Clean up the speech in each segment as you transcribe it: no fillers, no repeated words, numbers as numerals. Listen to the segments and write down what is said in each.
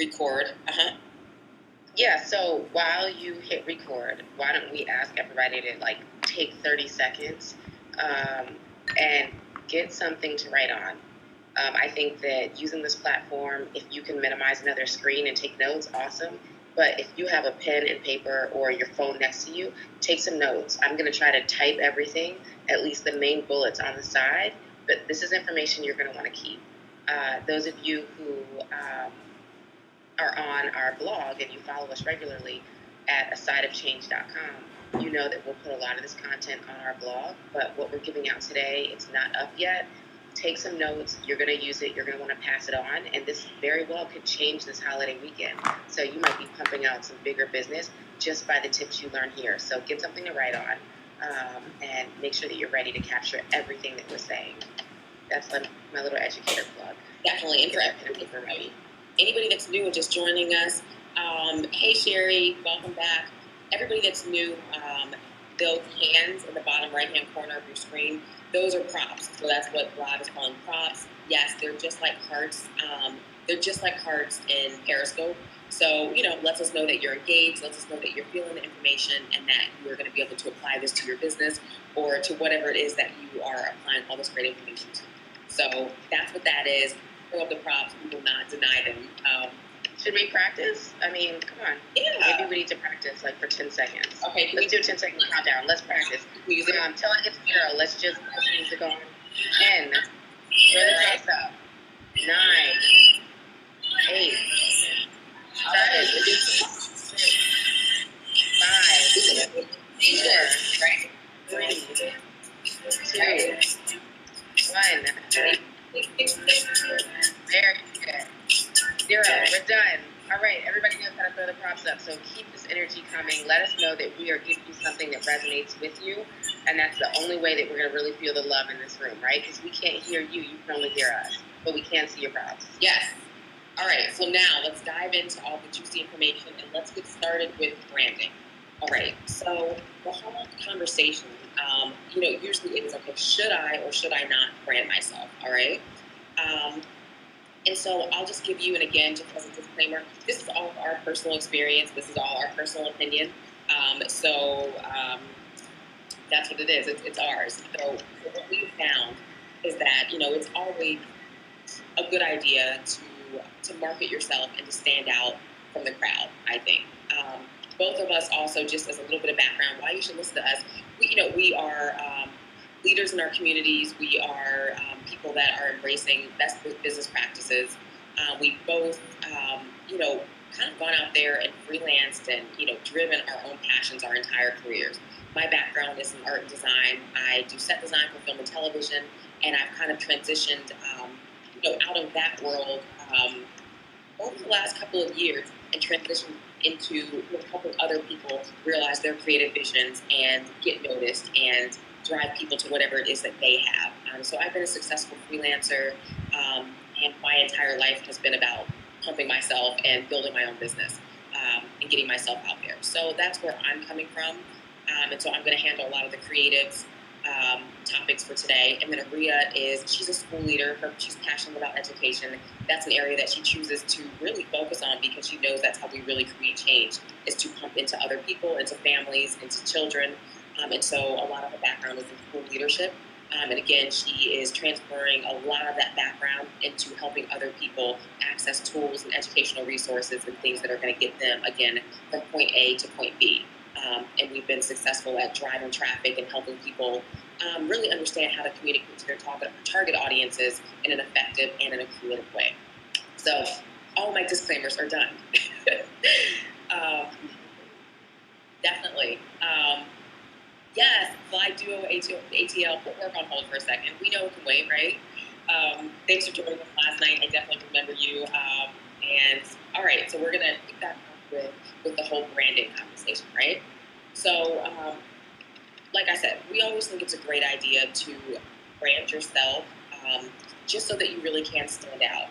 Record. Yeah, so while you hit record, why don't we ask everybody to like take 30 seconds and get something to write on. I think that using this platform, if you can minimize another screen and take notes, awesome. But if you have a pen and paper or your phone next to you, take some notes. I'm going to try to type everything, at least the main bullets on the side, but this is information you're going to want to keep. Those of you who are on our blog and you follow us regularly at asideofchange.com, you know that we'll put a lot of this content on our blog, but what we're giving out today, it's not up yet. Take some notes. You're going to use it. You're going to want to pass it on, and this very well could change this holiday weekend. So you might be pumping out some bigger business just by the tips you learn here. So get something to write on, and make sure that you're ready to capture everything that we're saying. That's like my little educator plug. Definitely, and for everybody. Anybody that's new and just joining us, hey Sherry, welcome back. Everybody that's new, those hands in the bottom right-hand corner of your screen, those are props. So that's what Blab is calling props. Yes, they're just like hearts. They're just like hearts in Periscope. So, lets us know that you're engaged, lets us know that you're feeling the information and that you're going to be able to apply this to your business or to whatever it is that you are applying all this great information to. So that's what that is. Throw up the props. We will not deny them. Should we practice? I mean, come on. Yeah. Maybe we need to practice like for 10 seconds. Okay. Let's do a 10-second countdown. Let's practice. Tell it it's 0. Let's just put the music on. 10. Throw the props up. 9. 8. 7. 6. 5. 4. 3. 2. 1. Very good. 0. We're done. All right. Everybody knows how to throw the props up. So keep this energy coming. Let us know that we are giving you something that resonates with you. And that's the only way that we're going to really feel the love in this room, right? Because we can't hear you. You can only hear us. But we can see your props. Yes. All right. So now let's dive into all the juicy information and let's get started with branding. All right. So the whole conversation, usually it is, okay, should I or should I not brand myself? All right. And so I'll just give you, and again, just as a disclaimer, this is all of our personal experience. This is all our personal opinion. So that's what it is. It's ours. So what we found is that, it's always a good idea to market yourself and to stand out from the crowd, I think. Both of us also, just as a little bit of background, why you should listen to us, we are leaders in our communities. We are people that are embracing best business practices. We both, kind of gone out there and freelanced and, driven our own passions our entire careers. My background is in art and design. I do set design for film and television, and I've kind of transitioned, out of that world over the last couple of years and transitioned into helping other people realize their creative visions and get noticed and drive people to whatever it is that they have. So I've been a successful freelancer, and my entire life has been about pumping myself and building my own business and getting myself out there. So that's where I'm coming from. And so I'm going to handle a lot of the creatives topics for today. And then Aria she's a school leader. She's passionate about education. That's an area that she chooses to really focus on because she knows that's how we really create change, is to pump into other people, into families, into children. And so a lot of her background is in school leadership. And again, she is transferring a lot of that background into helping other people access tools and educational resources and things that are going to get them, again, from point A to point B. And we've been successful at driving traffic and helping people really understand how to communicate to their target audiences in an effective and in a creative way. So all my disclaimers are done. Definitely. Yes, Fly Duo ATL, put work on hold for a second. We know it can wait, right? Thanks for joining us last night. I definitely remember you. And all right, so we're going to pick that up with the whole branding conversation, right? So, like I said, we always think it's a great idea to brand yourself just so that you really can stand out.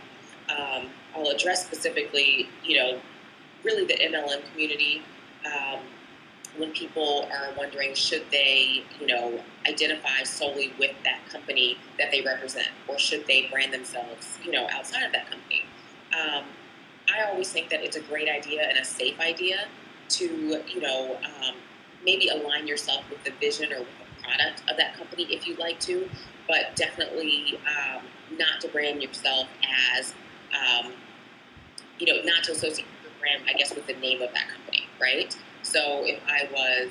I'll address specifically, really the MLM community. When people are wondering, should they, identify solely with that company that they represent, or should they brand themselves, outside of that company? I always think that it's a great idea and a safe idea to, maybe align yourself with the vision or with the product of that company if you'd like to, but definitely not to brand yourself as, um, not to associate your brand, I guess, with the name of that company, right? So if I was,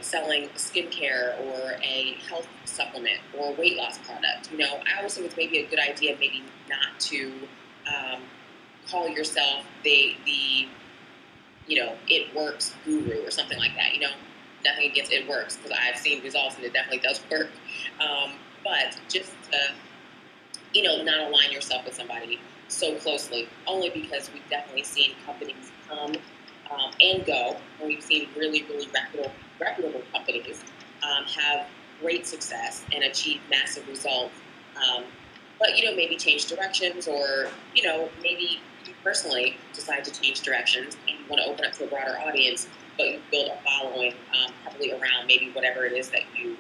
selling skincare or a health supplement or a weight loss product, I always think it's maybe a good idea maybe not to um, call yourself the it works guru or something like that. Nothing against it works because I've seen results and it definitely does work. But just to, not align yourself with somebody so closely, only because we've definitely seen companies come and go, and we've seen really, really reputable companies have great success and achieve massive results. Um, but maybe change directions, or maybe you personally decide to change directions and you want to open up to a broader audience, but you build a following probably around maybe whatever it is that you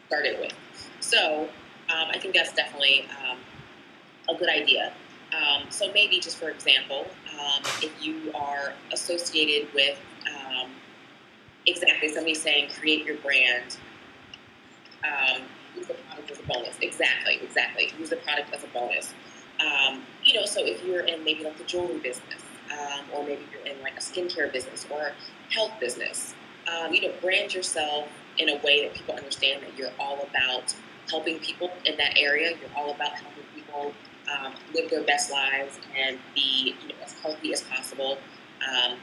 started with. So I think that's definitely a good idea. So maybe just for example, if you are associated with exactly somebody saying create your brand, use the product as a bonus. Exactly. Use the product as a bonus. So if you're in maybe like the jewelry business, or maybe you're in like a skincare business or health business, brand yourself in a way that people understand that you're all about helping people in that area. You're all about helping people live their best lives and be as healthy as possible. Um,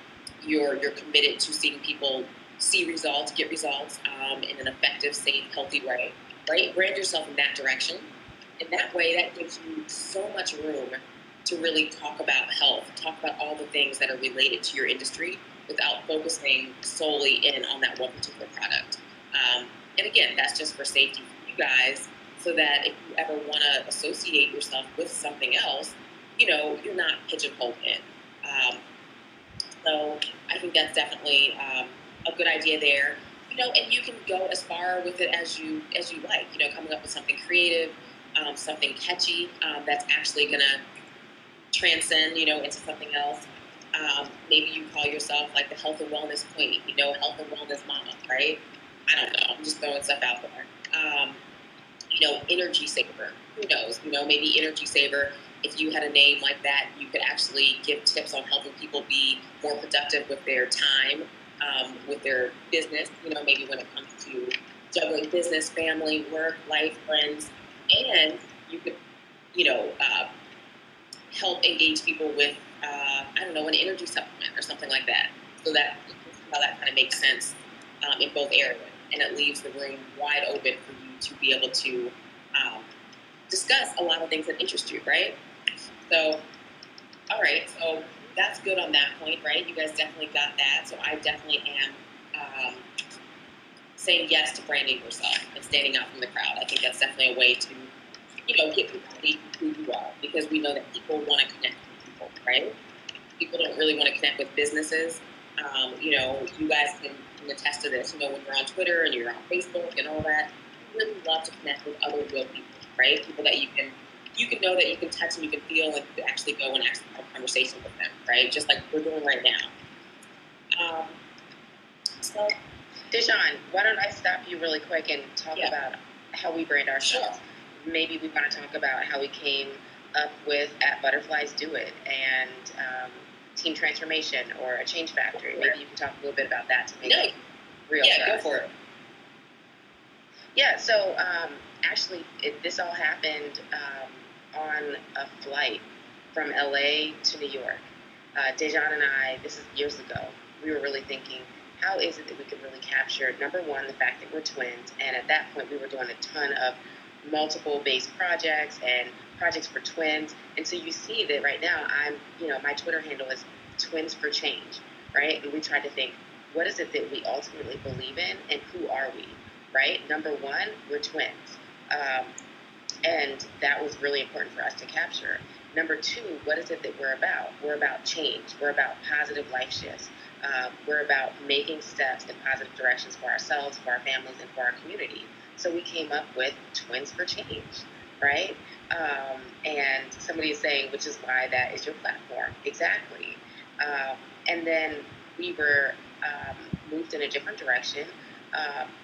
you're committed to seeing people see results, get results in an effective, safe, healthy way. Right? Brand yourself in that direction. In that way, that gives you so much room to really talk about health, talk about all the things that are related to your industry without focusing solely in on that one particular product. And again, that's just for safety for you guys, so that if you ever want to associate yourself with something else, you're not pigeonholed in. So I think that's definitely a good idea there. And you can go as far with it as you like. Coming up with something creative, something catchy that's actually gonna transcend, into something else. Maybe you call yourself like the health and wellness queen, health and wellness mama, right? I don't know. I'm just throwing stuff out there. Energy saver. Who knows? Maybe energy saver. If you had a name like that, you could actually give tips on helping people be more productive with their time, with their business. Maybe when it comes to juggling business, family, work, life, friends, and you could, you know, uh, help engage people with, I don't know, an energy supplement or something like that. So that how that kind of makes sense in both areas, and it leaves the room wide open for you to be able to um, discuss a lot of things that interest you, right? So, all right, so that's good on that point, right? You guys definitely got that. So I definitely am saying yes to branding yourself and standing out from the crowd. I think that's definitely a way to, get people to be who you are, because we know that people want to connect with people, right? People don't really want to connect with businesses. You guys can attest to this. When you're on Twitter and you're on Facebook and all that, you really love to connect with other real people, right? People that you can know, that you can touch and you can feel, and you can actually go and actually have a conversation with them, right? Just like we're doing right now. So, Deshaun, why don't I stop you really quick and talk about how we brand ourselves? Sure. Maybe we want to talk about how we came up with At Butterflies Do It and Team Transformation or a Change Factory. Maybe you can talk a little bit about that to make it real for us. Yeah, go for it. Yeah, so actually, this all happened on a flight from LA to New York. Dejan and I, this is years ago, we were really thinking, how is it that we could really capture, number one, the fact that we're twins, and at that point we were doing a ton of multiple based projects and projects for twins, and so you see that right now my Twitter handle is Twins for Change, right? And we tried to think, what is it that we ultimately believe in, and who are we, right? Number one, we're twins, and that was really important for us to capture. Number two, what is it that we're about? We're about change. We're about positive life shifts. We're about making steps in positive directions for ourselves, for our families, and for our community. So we came up with Twins for Change. right? And somebody is saying, which is why that is your platform. Exactly. And then we were moved in a different direction,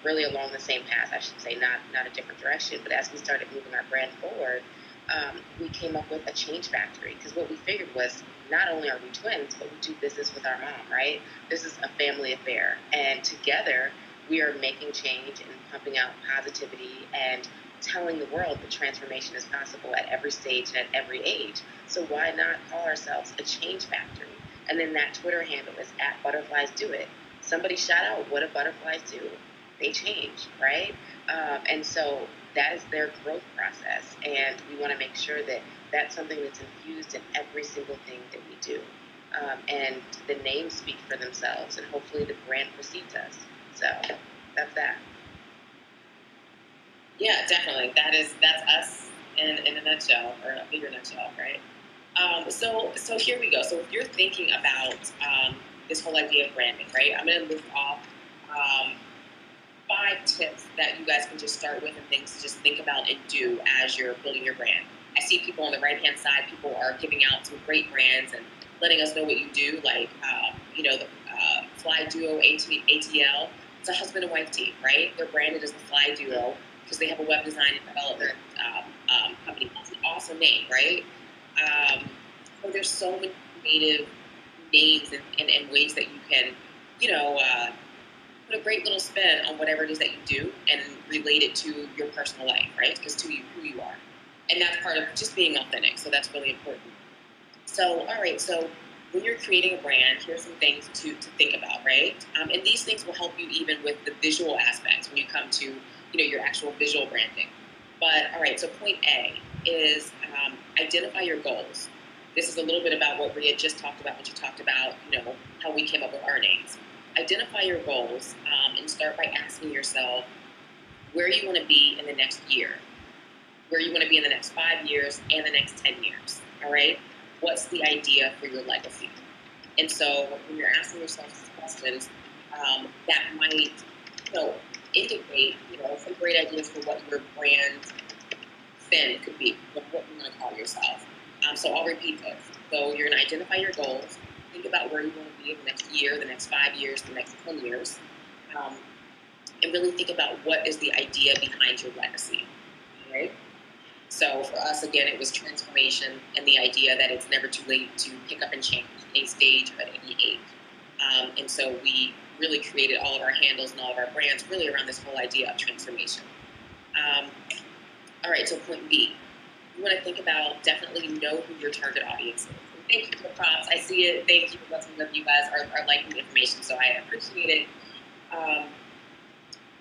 really along the same path, I should say, not a different direction. But as we started moving our brand forward, we came up with a change factory, because what we figured was not only are we twins, but we do business with our mom, right? This is a family affair. And together, we are making change and pumping out positivity and telling the world that transformation is possible at every stage and at every age. So why not call ourselves a change factory? And then that Twitter handle is at Butterflies Do It. Somebody shout out, what do butterflies do? They change, right? And so that is their growth process. And we want to make sure that that's something that's infused in every single thing that we do. And the names speak for themselves, and hopefully the brand precedes us. So that's that. Yeah, definitely. That's us in a nutshell, or a bigger nutshell, right? So here we go. So if you're thinking about this whole idea of branding, right? I'm going to list off um, 5 tips that you guys can just start with, and things to just think about and do as you're building your brand. I see people on the right hand side. People are giving out some great brands and letting us know what you do, like the Fly Duo ATL. It's a husband and wife team, right? They're branded as the Fly Duo because they have a web design and development company. That's an awesome name, right? So there's so many creative names and ways that you can, you know, put a great little spin on whatever it is that you do and relate it to your personal life, right? Because to you, who you are. And that's part of just being authentic. So that's really important. So, all right. So when you're creating a brand, here's some things to think about, right? And these things will help you even with the visual aspects when you come to, your actual visual branding. But all right. So point A is identify your goals. This is a little bit about what Rhea just talked about when she talked about, how we came up with our names. Identify your goals and start by asking yourself where you want to be in the next year, where you want to be in the next 5 years and the next 10 years. All right. What's the idea for your legacy? And so when you're asking yourself these questions, that might, indicate, some great ideas for what your brand spin could be, what you want to call yourself. So I'll repeat this. So you're going to identify your goals, think about where you want to be in the next year, the next 5 years, the next 10 years, and really think about what is the idea behind your legacy, right? So for us, again, it was transformation and the idea that it's never too late to pick up and change at any stage or at any age. And so we really created all of our handles and all of our brands really around this whole idea of transformation. All right, so point B. You want to think about, definitely know who your target audience is. And thank you for the props. I see it. Thank you for listening. You guys are liking the information, so I appreciate it.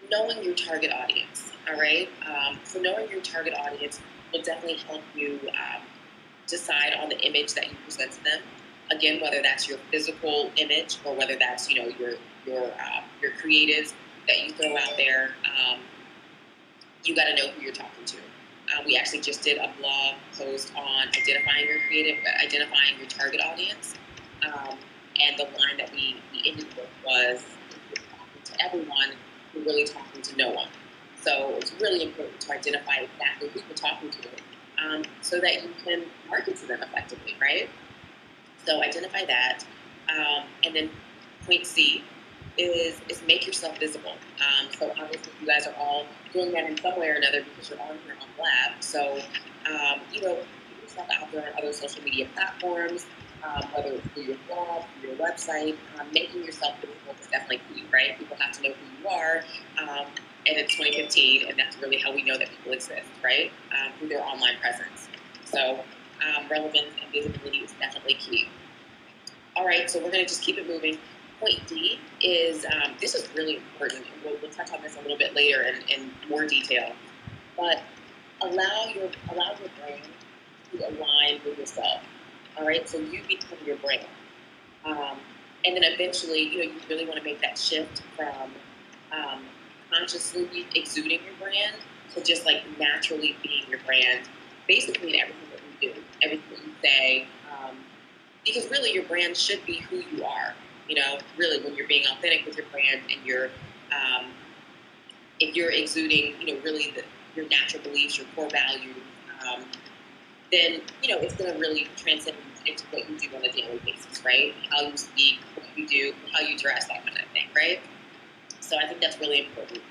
Knowing your target audience, all right? So knowing your target audience will definitely help you decide on the image that you present to them. Again, whether that's your physical image or whether that's your creatives that you throw out there. You got to know who you're talking to. We actually just did a blog post on identifying your target audience, and the line that we ended with was talking to everyone, you're really talking to no one. So it's really important to identify exactly who you're talking to, so that you can market to them effectively, right? So identify that, and then point C is make yourself visible. So obviously you guys are all doing that in some way or another because you're on here on Blab. So get yourself out there on other social media platforms, whether it's through your blog, through your website. Making yourself visible is definitely key, right? People have to know who you are. And it's 2015, and that's really how we know that people exist, right? Through their online presence. So relevance and visibility is definitely key. All right, so we're going to just keep it moving. Point D is, this is really important, and we'll touch on this a little bit later in more detail, but allow your brand to align with yourself. All right, so you become your brand. And then eventually, you really want to make that shift from consciously exuding your brand to just like naturally being your brand, basically in everything that you do, everything that you say, because really your brand should be who you are. Really when you're being authentic with your brand and if you're exuding, really your natural beliefs, your core values, then, it's going to really transcend into what you do on a daily basis, right? How you speak, what you do, how you dress, that kind of thing, right? So I think that's really important.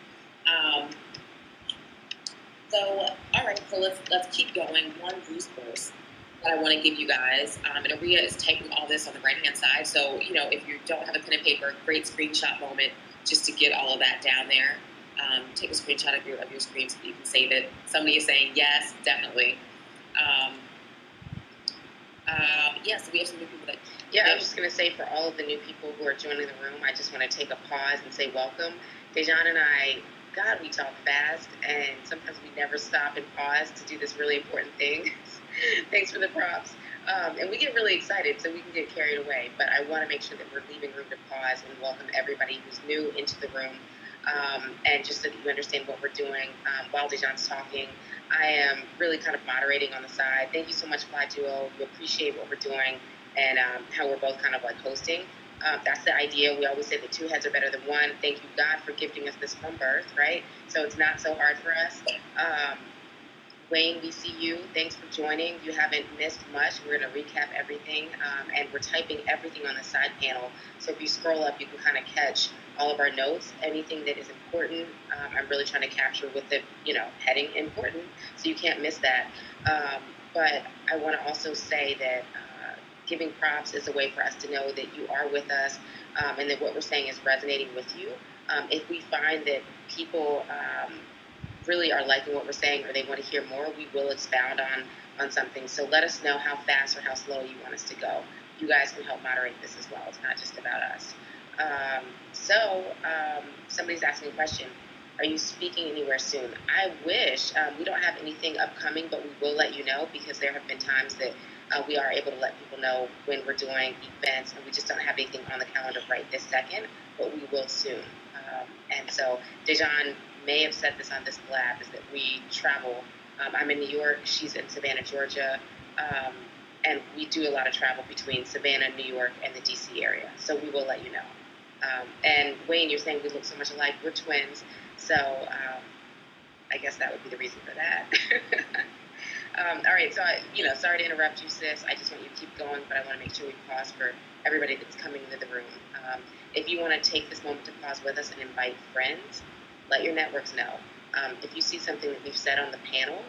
All right, so let's keep going. One resource that I want to give you guys, and Aria is typing all this on the right-hand side, so, if you don't have a pen and paper, great screenshot moment just to get all of that down there. Take a screenshot of your screen so that you can save it. Somebody is saying yes, definitely. So we have some new people that... Yeah, I was just going to say, for all of the new people who are joining the room, I just want to take a pause and say welcome. Dejan and I, God, we talk fast, and sometimes we never stop and pause to do this really important thing. Thanks for the props. And we get really excited, so we can get carried away. But I want to make sure that we're leaving room to pause and welcome everybody who's new into the room. And just so that you understand what we're doing while Dejan's talking, I am really kind of moderating on the side. Thank you so much, Fly Duo. We appreciate what we're doing and how we're both kind of like hosting. That's the idea. We always say that two heads are better than one. Thank you, God, for gifting us this from birth, right? So it's not so hard for us. Wayne, we see you. Thanks for joining. You haven't missed much. We're going to recap everything, and we're typing everything on the side panel. So if you scroll up, you can kind of catch all of our notes, anything that is important. I'm really trying to capture with the, heading important, so you can't miss that. But I want to also say that giving props is a way for us to know that you are with us, and that what we're saying is resonating with you. If we find that people really are liking what we're saying or they want to hear more, we will expound on something. So let us know how fast or how slow you want us to go. You guys can help moderate this as well. It's not just about us. Somebody's asking a question. Are you speaking anywhere soon? I wish. We don't have anything upcoming, but we will let you know, because there have been times that we are able to let people know when we're doing events, and we just don't have anything on the calendar right this second, but we will soon. And so Dejan may have said this on this blab, is that we travel. I'm in New York, she's in Savannah, Georgia, and we do a lot of travel between Savannah, New York, and the DC area. So we will let you know. And Wayne, you're saying we look so much alike. We're twins, so I guess that would be the reason for that. All right, so sorry to interrupt you, sis. I just want you to keep going, but I want to make sure we pause for everybody that's coming into the room. If you want to take this moment to pause with us and invite friends, let your networks know. If you see something that we've said on the panel,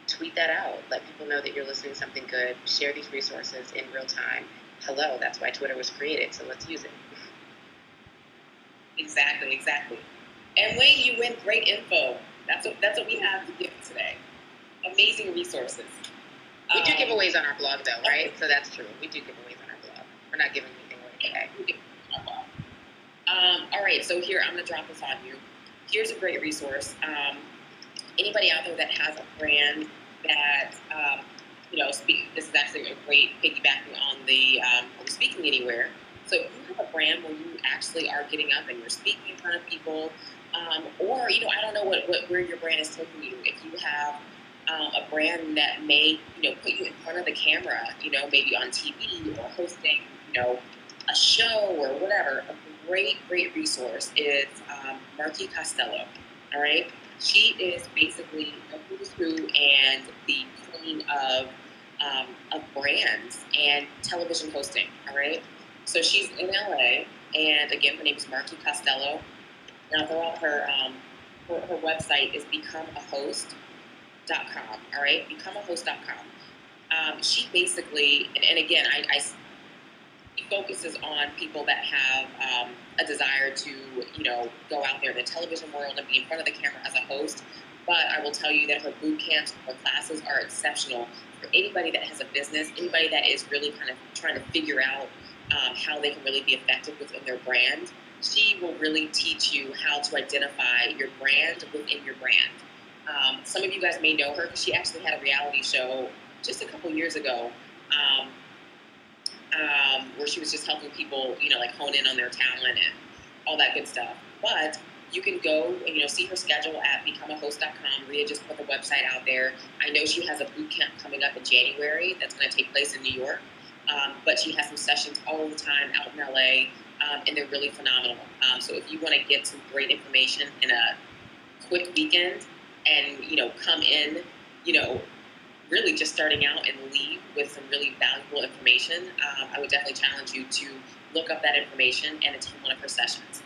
tweet that out. Let people know that you're listening to something good. Share these resources in real time. Hello, that's why Twitter was created, so let's use it. Exactly. And Wayne, you win great info. That's what we have to give today. Amazing resources. We do giveaways on our blog, though, right? So that's true. We do giveaways on our blog. We're not giving anything away today. All right, so here, I'm going to drop this on you. Here's a great resource. Anybody out there that has a brand that, this is actually a great piggybacking on the Speaking Anywhere. So if you have a brand where you actually are getting up and you're speaking in front of people, or, I don't know where your brand is taking you. If you have a brand that may, put you in front of the camera, maybe on TV or hosting, a show or whatever, a great resource is Marky Costello, all right? She is basically a who's who and the queen of brands and television hosting, all right? So she's in LA, and again, her name is Marky Costello. Now, her website is becomeahost.com, all right? Becomeahost.com. She basically, and again, she focuses on people that have a desire to, go out there in the television world and be in front of the camera as a host. But I will tell you that her boot camps, her classes are exceptional for anybody that has a business, anybody that is really kind of trying to figure out how they can really be effective within their brand. She will really teach you how to identify your brand within your brand. Some of you guys may know her because she actually had a reality show just a couple years ago where she was just helping people, hone in on their talent and all that good stuff. But you can go and, see her schedule at becomeahost.com. Rhea just put the website out there. I know she has a boot camp coming up in January that's going to take place in New York. But she has some sessions all the time out in LA, and they're really phenomenal. So if you want to get some great information in a quick weekend and, come in, really just starting out and leave with some really valuable information, I would definitely challenge you to look up that information and attend one of her sessions.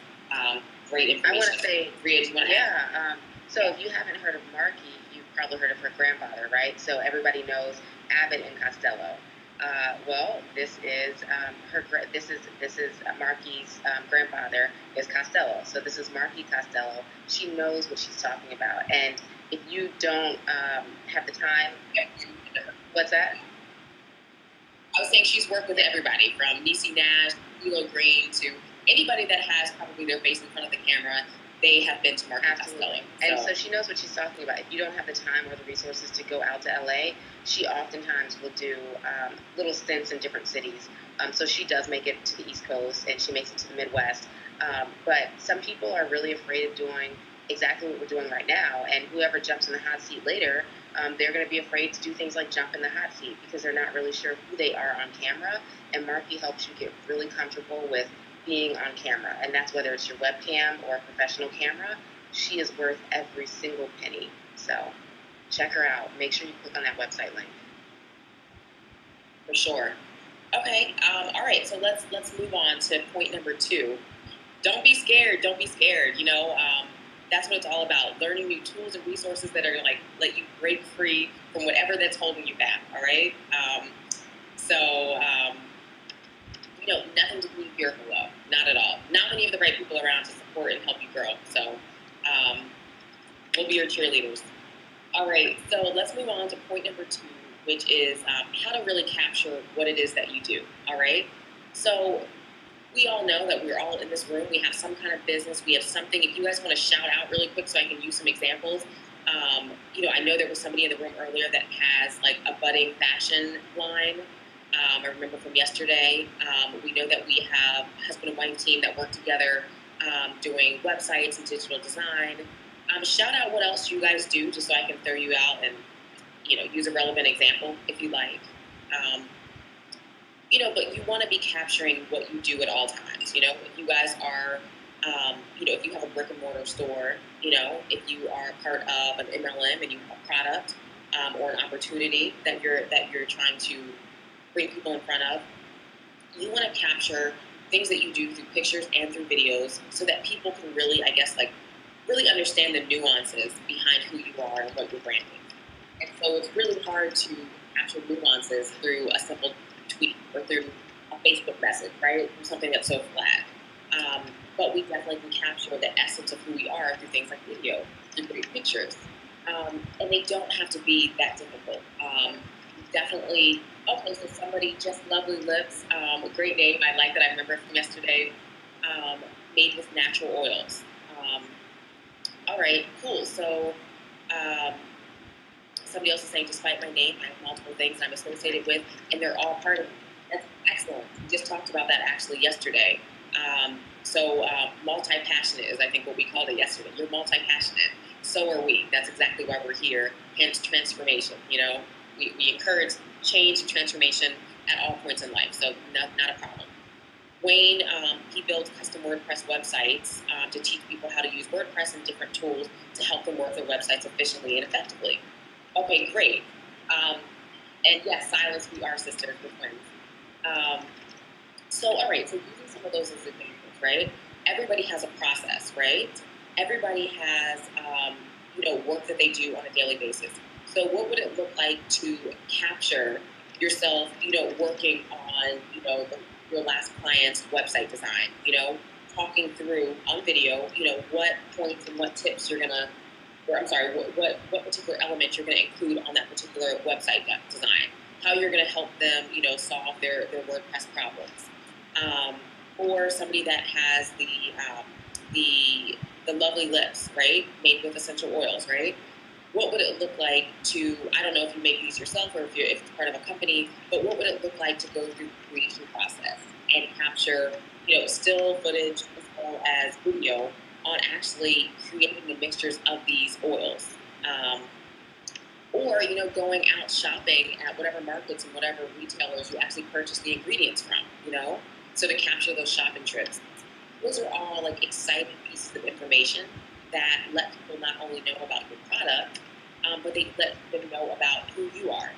Great information. I want to say, Rhea, do you want to add? So if you haven't heard of Marky, you've probably heard of her grandfather, right? So everybody knows Abbott and Costello. Well, this is Marky's grandfather is Costello. So this is Marky Costello. She knows what she's talking about, and if you don't have the time, what's that? I was saying she's worked with everybody from Niecy Nash, Lilo Green, to anybody that has probably their face in front of the camera. They have been to Marky Costello. And so she knows what she's talking about. If you don't have the time or the resources to go out to LA, she oftentimes will do little stints in different cities. So she does make it to the East Coast, and she makes it to the Midwest. But some people are really afraid of doing exactly what we're doing right now, and whoever jumps in the hot seat later, they're going to be afraid to do things like jump in the hot seat because they're not really sure who they are on camera. And Marky helps you get really comfortable with being on camera, and that's whether it's your webcam or a professional camera. She is worth every single penny. So check her out. Make sure you click on that website link. For sure. Okay. All right. So let's move on to point number 2. Don't be scared. Don't be scared. That's what it's all about. Learning new tools and resources that are going to let you break free from whatever that's holding you back. All right. Nothing to be fearful of. Not at all. Not when you have the right people around to support and help you grow. So we'll be your cheerleaders. All right. So let's move on to point number 2, which is how to really capture what it is that you do. All right. So we all know that we're all in this room. We have some kind of business. We have something. If you guys want to shout out really quick so I can use some examples. I know there was somebody in the room earlier that has like a budding fashion line. I remember from yesterday. We know that we have a husband and wife team that work together doing websites and digital design. Shout out what else you guys do just so I can throw you out and, use a relevant example if you like. But you want to be capturing what you do at all times. If you guys are, if you have a brick and mortar store, if you are part of an MLM and you have a product or an opportunity that you're trying to bring people in front of, you want to capture things that you do through pictures and through videos so that people can really, really understand the nuances behind who you are and what you're branding. And so it's really hard to capture nuances through a simple tweet or through a Facebook message, right? Through something that's so flat. But we definitely can capture the essence of who we are through things like video, through great pictures. And they don't have to be that difficult. Definitely, okay, so somebody, Just Lovely Lips, a great name, I like that, I remember from yesterday, made with natural oils. All right, cool. So somebody else is saying, despite my name, I have multiple things I'm associated with, and they're all part of it. That's excellent. We just talked about that actually yesterday. Multi-passionate is, I think, what we called it yesterday. You're multi-passionate. So are we. That's exactly why we're here. Hence, transformation. We encourage change and transformation at all points in life. So not a problem. Wayne, he builds custom WordPress websites to teach people how to use WordPress and different tools to help them work their websites efficiently and effectively. Okay, great. And yes, Silence, we are sisters, we're twins. All right, so using some of those as examples, right? Everybody has a process, right? Everybody has, work that they do on a daily basis. So what would it look like to capture yourself, working on, your last client's website design, talking through on video, what points and what tips you're gonna, what particular element you're gonna include on that particular website design, how you're gonna help them, solve their WordPress problems. Or somebody that has the lovely lips, right, made with essential oils, right? What would it look like to, I don't know if you make these yourself or if it's part of a company, but what would it look like to go through the creation process and capture, still footage as well as video on actually creating the mixtures of these oils? Or, going out shopping at whatever markets and whatever retailers you actually purchase the ingredients from, so to capture those shopping trips. Those are all exciting pieces of information that let people not only know about your product, but they let them know about who you are,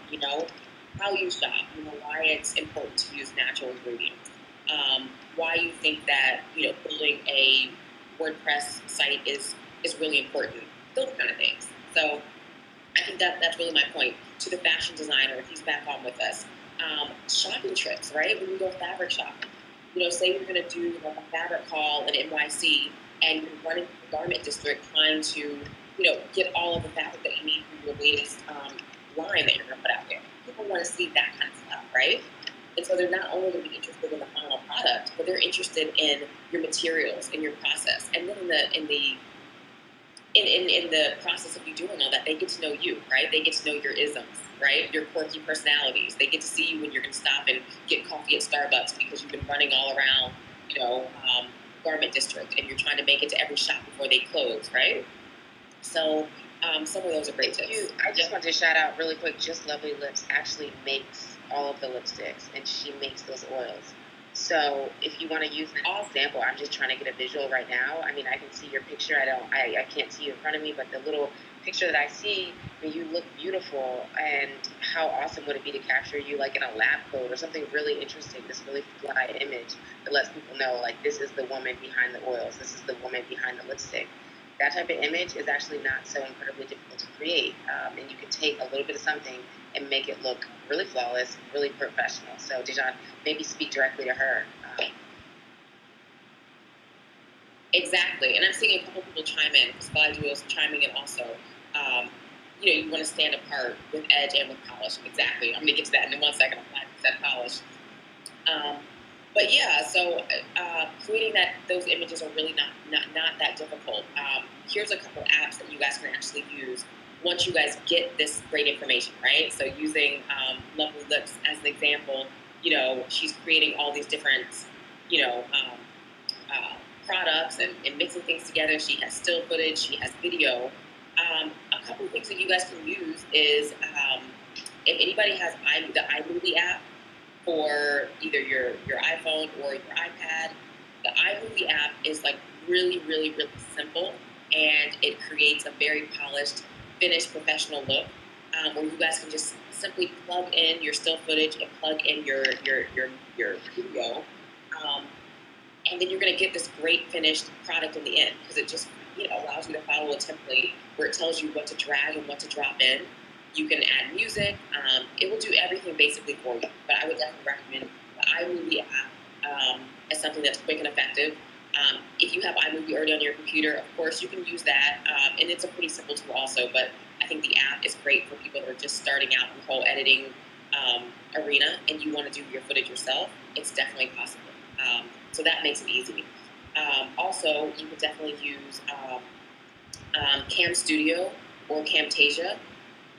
how you shop, why it's important to use natural ingredients, why you think that, building a WordPress site is really important, those kind of things. So I think that's really my point to the fashion designer, if he's back on with us. Shopping trips, right? When you go fabric shopping, say you're going to do like a fabric haul in NYC, and you're running the garment district trying to, get all of the fabric that you need for your latest line that you're going to put out there. People want to see that kind of stuff, right? And so they're not only going to be interested in the final product, but they're interested in your materials and your process. And then in the process of you doing all that, they get to know you, right? They get to know your isms, right? Your quirky personalities. They get to see you when you're going to stop and get coffee at Starbucks because you've been running all around, garment district, and you're trying to make it to every shop before they close, right? So some of those are great tips. I just want to shout out really quick, Just Lovely Lips actually makes all of the lipsticks, and she makes those oils. So if you want to use an example, I'm just trying to get a visual right now. I mean, I can see your picture. I can't see you in front of me, but the little picture that I see, I mean, you look beautiful. And how awesome would it be to capture you like in a lab coat or something really interesting, this really fly image that lets people know, like, this is the woman behind the oils. This is the woman behind the lipstick. That type of image is actually not so incredibly difficult to create. And you can take a little bit of something and make it look really flawless, really professional. So, Dijon, maybe speak directly to her. Exactly. And I'm seeing a couple people chime in, because Gladu is chiming in also. You want to stand apart with edge and with polish. Exactly. I'm going to get to that in 1 second. I'm glad you said polish. But yeah, so creating those images are really not that difficult. Here's a couple apps that you guys can actually use once you guys get this great information, right? So using Lovely Lips as an example, she's creating all these different, products and mixing things together. She has still footage, she has video. A couple of things that you guys can use is if anybody has the iMovie app, for either your iPhone or your iPad. The iMovie app is like really, really, really simple, and it creates a very polished, finished, professional look, where you guys can just simply plug in your still footage and plug in your video, and then you're going to get this great finished product in the end, because it just allows you to follow a template where it tells you what to drag and what to drop in. You can add music. It will do everything basically for you. But I would definitely recommend the iMovie app as something that's quick and effective. If you have iMovie already on your computer, of course, you can use that. And it's a pretty simple tool also. But I think the app is great for people that are just starting out in the whole editing arena, and you want to do your footage yourself. It's definitely possible. So that makes it easy. Also, you could definitely use Cam Studio or Camtasia,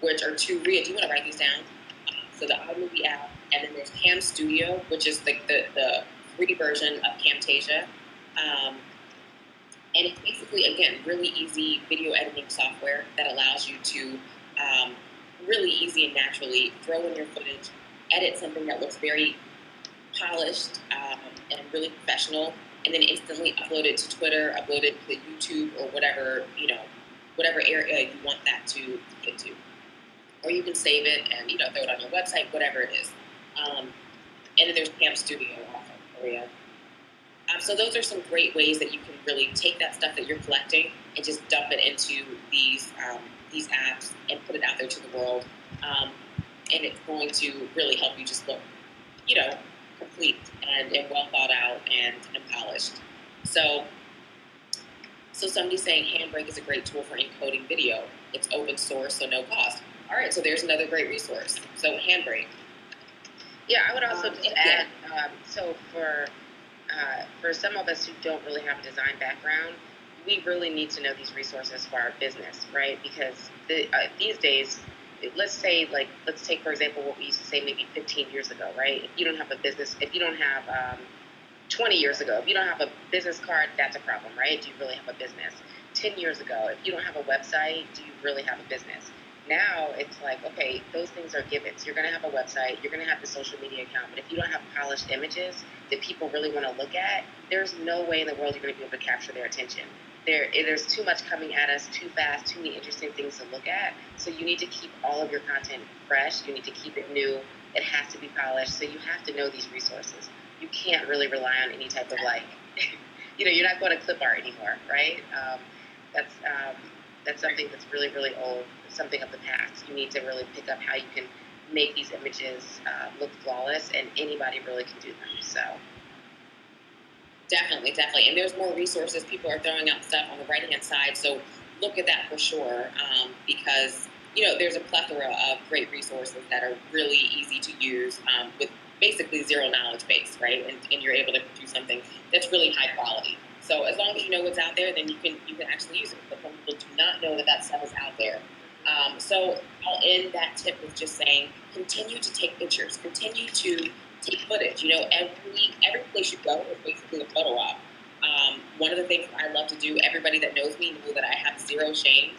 which are two. Rhea, do you want to write these down? So the iMovie app, and then there's Cam Studio, which is the free version of Camtasia. And it's basically, again, really easy video editing software that allows you to really easy and naturally throw in your footage, edit something that looks very polished and really professional, and then instantly upload it to Twitter, upload it to YouTube, or whatever area you want that to get to. Or you can save it and throw it on your website, whatever it is. And then there's Cam Studio also, Maria. So those are some great ways that you can really take that stuff that you're collecting and just dump it into these apps and put it out there to the world. And it's going to really help you just look, complete and well thought out and polished. So somebody's saying Handbrake is a great tool for encoding video. It's open source, so no cost. All right, so there's another great resource. So Handbrake. Yeah, I would also just add, so for some of us who don't really have a design background, we really need to know these resources for our business, right? Because these days, let's take, for example, what we used to say maybe 15 years ago, right? If you don't have a business, if you don't have 20 years ago, if you don't have a business card, that's a problem, right? Do you really have a business? 10 years ago, if you don't have a website, do you really have a business? Now it's like, okay, those things are givens. You're going to have a website, you're going to have the social media account, but if you don't have polished images that people really want to look at, there's no way in the world you're going to be able to capture their attention. there's too much coming at us too fast, too many interesting things to look at. So you need to keep all of your content fresh. You need to keep it new. It has to be polished. So you have to know these resources. You can't really rely on any type of like, you're not going to clip art anymore, right? That's something that's really, really old, something of the past. You need to really pick up how you can make these images look flawless, and anybody really can do them. So. Definitely. And there's more resources. People are throwing out stuff on the right-hand side, so look at that for sure, because, there's a plethora of great resources that are really easy to use with basically zero knowledge base, right? And you're able to do something that's really high quality. So as long as you know what's out there, then you can actually use it. But some people do not know that stuff is out there. So I'll end that tip with just saying, continue to take pictures, continue to take footage. Every place you go is basically a photo op. One of the things I love to do, everybody that knows me knows that I have zero shame.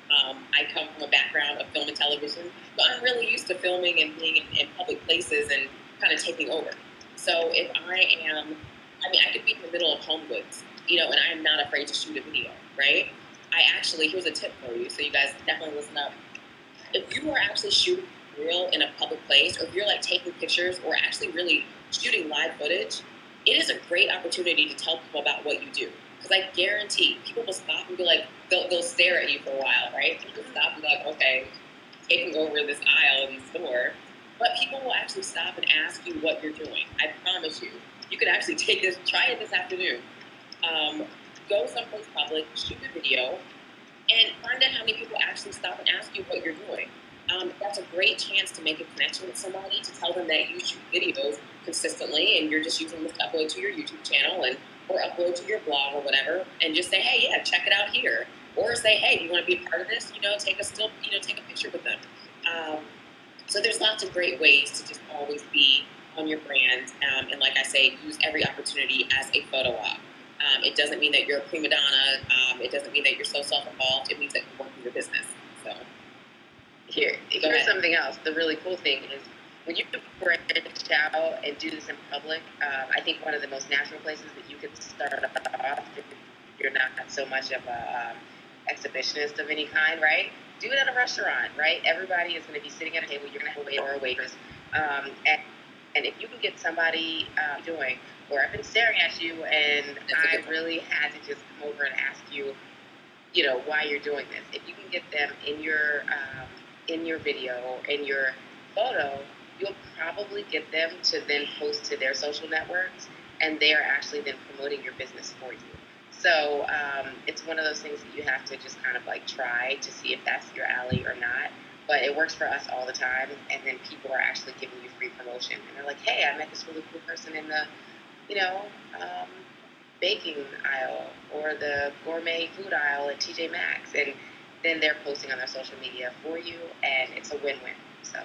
I come from a background of film and television, but I'm really used to filming and being in public places and kind of taking over. So if I could be in the middle of Home Goods, and I'm not afraid to shoot a video, right? Here's a tip for you, so you guys definitely listen up. If you are actually shooting real in a public place, or if you're like taking pictures or actually really shooting live footage, it is a great opportunity to tell people about what you do. Because I guarantee people will stop and be like, they'll stare at you for a while, right? People stop and be like, okay, taking over this aisle in the store. But people will actually stop and ask you what you're doing. I promise you. You can actually try it this afternoon. Go someplace public, shoot a video, and find out how many people actually stop and ask you what you're doing. That's a great chance to make a connection with somebody, to tell them that you shoot videos consistently and you're just using this to upload to your YouTube channel or upload to your blog or whatever, and just say, hey, yeah, check it out here. Or say, hey, you want to be a part of this? Take a picture with them. So there's lots of great ways to just always be on your brand. And like I say, use every opportunity as a photo op. It doesn't mean that you're a prima donna. It doesn't mean that you're so self-involved. It means that you're working your business. So here's something else. The really cool thing is when you branch out and do this in public, I think one of the most natural places that you can start off, if you're not so much of a exhibitionist of any kind, right? Do it at a restaurant, right? Everybody is going to be sitting at a table. You're going to have a waiter or a waitress. And if you can get somebody doing, or I've been staring at you and I really had to just come over and ask you, why you're doing this. If you can get them in your video, in your photo, you'll probably get them to then post to their social networks, and they're actually then promoting your business for you. So it's one of those things that you have to just kind of like try to see if that's your alley or not. But it works for us all the time, and then people are actually giving you free promotion. And they're like, hey, I met this really cool person in the, baking aisle or the gourmet food aisle at TJ Maxx. And then they're posting on their social media for you, and it's a win-win. So.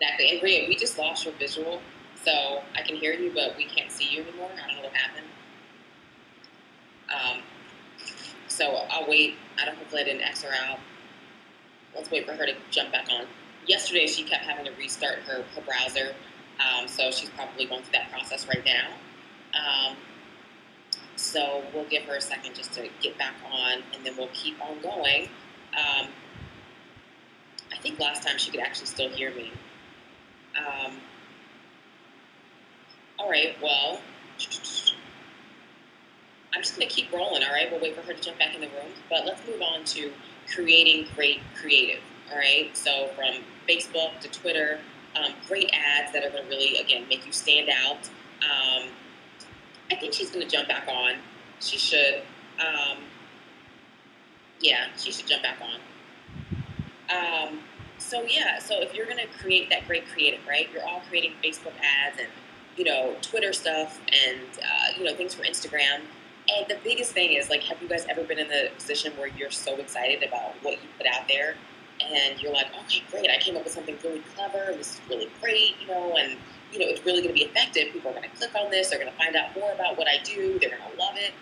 Exactly. And Bria, we just lost your visual. So I can hear you, but we can't see you anymore. I don't know what happened. So I'll wait. Hopefully I didn't X her out. Let's wait for her to jump back on. Yesterday, she kept having to restart her browser. So she's probably going through that process right now. So we'll give her a second just to get back on, and then we'll keep on going. I think last time she could actually still hear me. All right, well, I'm just going to keep rolling, all right? We'll wait for her to jump back in the room. But let's move on to creating great creative, all right? So from Facebook to Twitter, great ads that are going to really, again, make you stand out. I think she's going to jump back on. She should. Yeah, she should jump back on. So if you're going to create that great creative, right? You're all creating Facebook ads and, Twitter stuff and, things for Instagram. And the biggest thing is, like, have you guys ever been in the position where you're so excited about what you put out there and you're like, okay, great, I came up with something really clever and this is really great, and, it's really going to be effective. People are going to click on this. They're going to find out more about what I do. They're going to love it.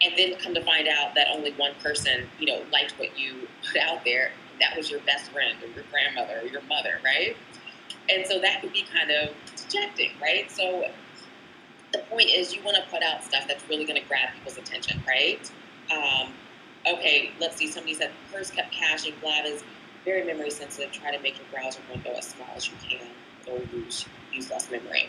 And then come to find out that only one person, liked what you put out there. That was your best friend or your grandmother or your mother, right? And so that could be kind of dejecting, right? So the point is you want to put out stuff that's really going to grab people's attention, right? Okay, let's see. Somebody said hers kept caching. Blab is very memory sensitive. Try to make your browser window as small as you can, or use less memory.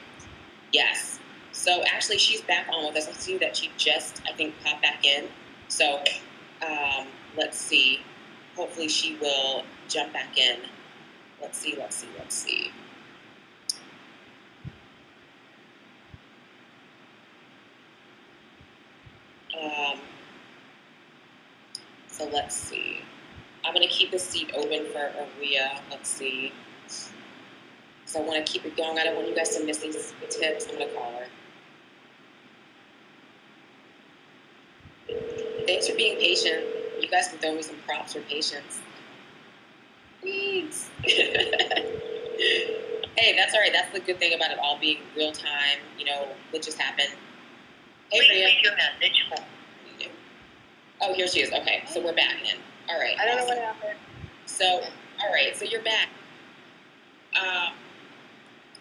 Yes. So actually, she's back on with us. I see that she just, I think, popped back in. So let's see. Hopefully, she will jump back in. Let's see. So let's see. I'm going to keep the seat open for Aria. Let's see. So I want to keep it going. I don't want you guys to miss these tips. I'm going to call her. Thanks for being patient. You guys can throw me some props for patience. Thanks. Hey, that's all right. That's the good thing about it all being real time. You know, what just happened. Hey, Rhea. Oh, here she is. Okay, so we're back in. All right. I don't know what happened. So, all right. So you're back.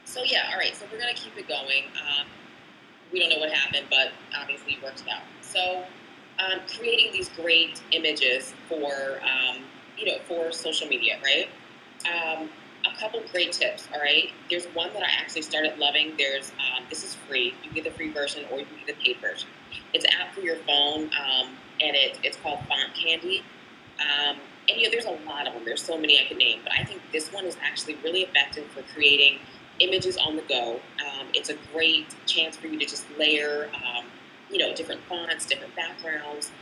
So yeah. All right. So we're gonna keep it going. We don't know what happened, but obviously it worked out. So, creating these great images for for social media, right? A couple great tips. All right. There's one that I actually started loving. There's this is free. You can get the free version, or you can get the paid version. It's an app for your phone, and it's called Font Candy. And there's a lot of them. There's so many I could name, but I think this one is actually really effective for creating images on the go. It's a great chance for you to just layer, different fonts, different backgrounds.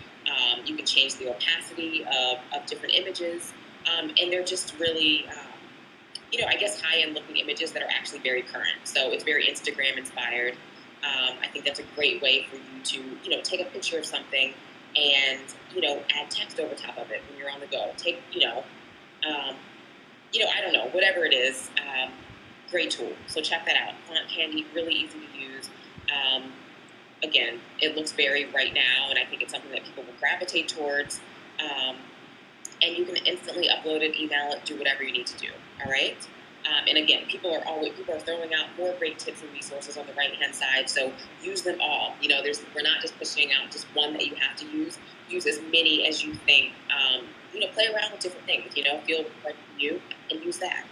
You can change the opacity of different images, and they're just really, I guess high-end looking images that are actually very current. So it's very Instagram inspired. I think that's a great way for you to, take a picture of something and, add text over top of it when you're on the go. Take, I don't know, whatever it is, great tool. So check that out. Font Candy, really easy to use. Again, it looks very right now, and I think it's something that people will gravitate towards. And you can instantly upload it, email it, do whatever you need to do. All right. And again, people are throwing out more great tips and resources on the right hand side. So use them all. We're not just pushing out just one that you have to use. Use as many as you think. Play around with different things. Feel right for you, and use that.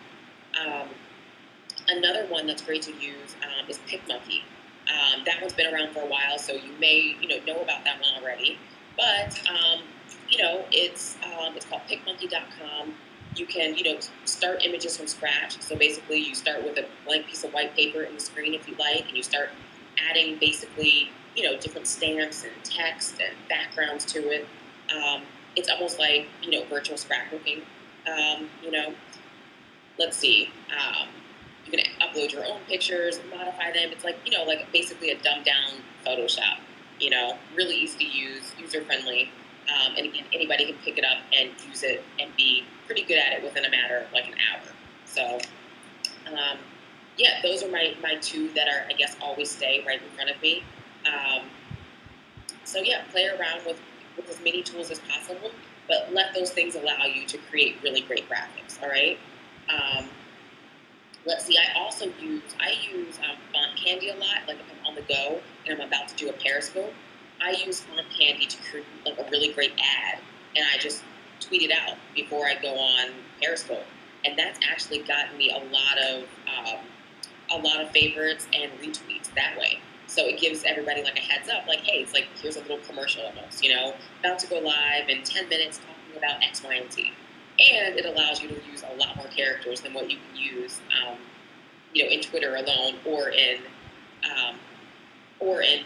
Another one that's great to use is PicMonkey. That one's been around for a while, so you may know about that one already. But it's called PicMonkey.com. You can start images from scratch. So basically, you start with a blank piece of white paper in the screen if you like, and you start adding basically different stamps and text and backgrounds to it. It's almost like virtual scrapbooking. Let's see. You can upload your own pictures, modify them. It's like basically a dumbed down Photoshop. Really easy to use, user friendly. And again, anybody can pick it up and use it and be pretty good at it within a matter of like an hour. So, those are my two that are, I guess, always stay right in front of me. Play around with as many tools as possible, but let those things allow you to create really great graphics, all right? Let's see, I use Font Candy a lot, like if I'm on the go and I'm about to do a Periscope. I use Font Candy to create like a really great ad, and I just tweet it out before I go on Periscope, and that's actually gotten me a lot of favorites and retweets that way. So it gives everybody like a heads up, like, hey, it's like here's a little commercial almost, about to go live in 10 minutes talking about X, Y, and Z, and it allows you to use a lot more characters than what you can use, in Twitter alone or in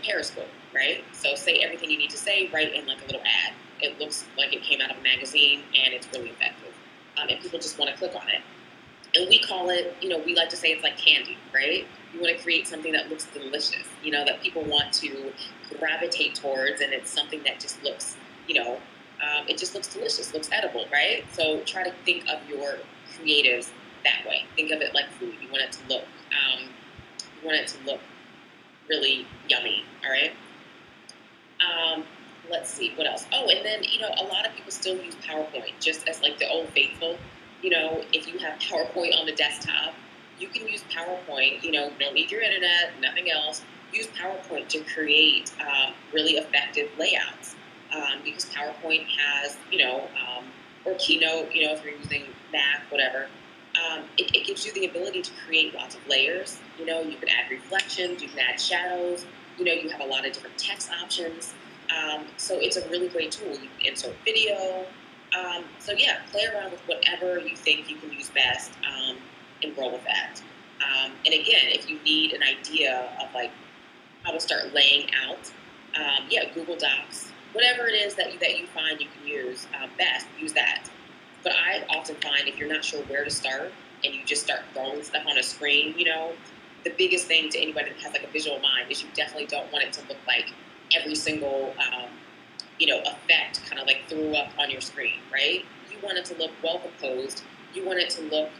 Periscope. Right? So say everything you need to say, write in like a little ad. It looks like it came out of a magazine, and it's really effective. And people just want to click on it. And we call it, we like to say it's like candy, right? You want to create something that looks delicious, that people want to gravitate towards, and it's something that just looks, it just looks delicious, looks edible, right? So try to think of your creatives that way. Think of it like food. You want it to look really yummy, all right? Let's see, what else? Oh, and then, a lot of people still use PowerPoint just as like the old faithful. If you have PowerPoint on the desktop, you can use PowerPoint, you don't need your internet, nothing else. use PowerPoint to create really effective layouts, because PowerPoint has, or Keynote, if you're using Mac, whatever. It gives you the ability to create lots of layers. You can add reflections, you can add shadows. You have a lot of different text options. So it's a really great tool. You can insert video. So yeah, play around with whatever you think you can use best, and roll with that. And again, if you need an idea of like how to start laying out, yeah, Google Docs, whatever it is that you find you can use best, use that. But I often find if you're not sure where to start and you just start throwing stuff on a screen, the biggest thing to anybody that has like a visual mind is you definitely don't want it to look like every single, effect kind of like threw up on your screen, right? You want it to look well composed. You want it to look,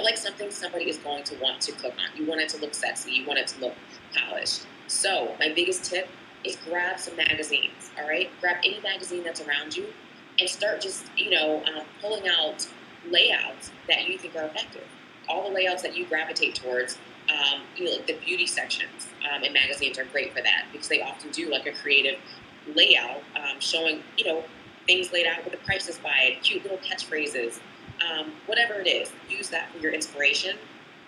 like something somebody is going to want to click on. You want it to look sexy. You want it to look polished. So my biggest tip is grab some magazines, all right? Grab any magazine that's around you and start just, pulling out layouts that you think are effective. All the layouts that you gravitate towards, like the beauty sections in magazines are great for that because they often do like a creative layout showing, things laid out with the prices by it, cute little catchphrases, whatever it is. Use that for your inspiration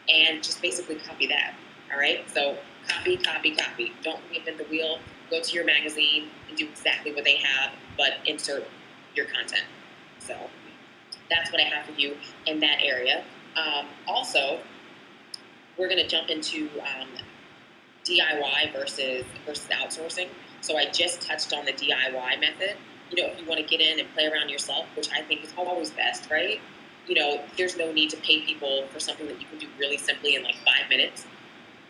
and just basically copy that, all right? So copy, copy, copy. Don't reinvent the wheel. Go to your magazine and do exactly what they have, but insert your content. So that's what I have for you in that area. Also, we're going to jump into DIY versus outsourcing. So I just touched on the DIY method. If you want to get in and play around yourself, which I think is always best, right? There's no need to pay people for something that you can do really simply in like 5 minutes.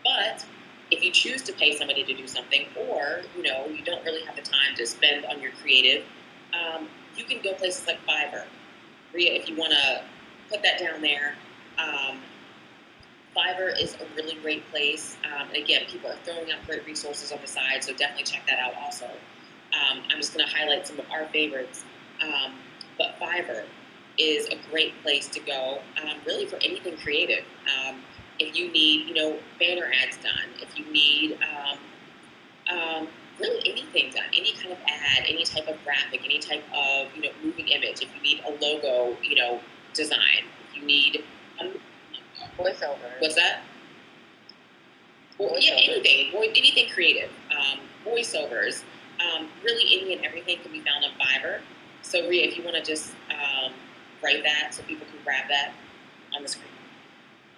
But if you choose to pay somebody to do something, or you don't really have the time to spend on your creative, you can go places like Fiverr. If you want to put that down there, Fiverr is a really great place. And again, people are throwing out great resources on the side, so definitely check that out also. I'm just going to highlight some of our favorites. But Fiverr is a great place to go, really for anything creative. If you need, banner ads done, if you need really anything done, any kind of ad, any type of graphic, any type of, moving image, if you need a logo, design, if you need voiceover. What's that? Well, yeah, anything creative. Voiceovers, really any and everything can be found on Fiverr. So Rhea, if you want to just write that so people can grab that on the screen.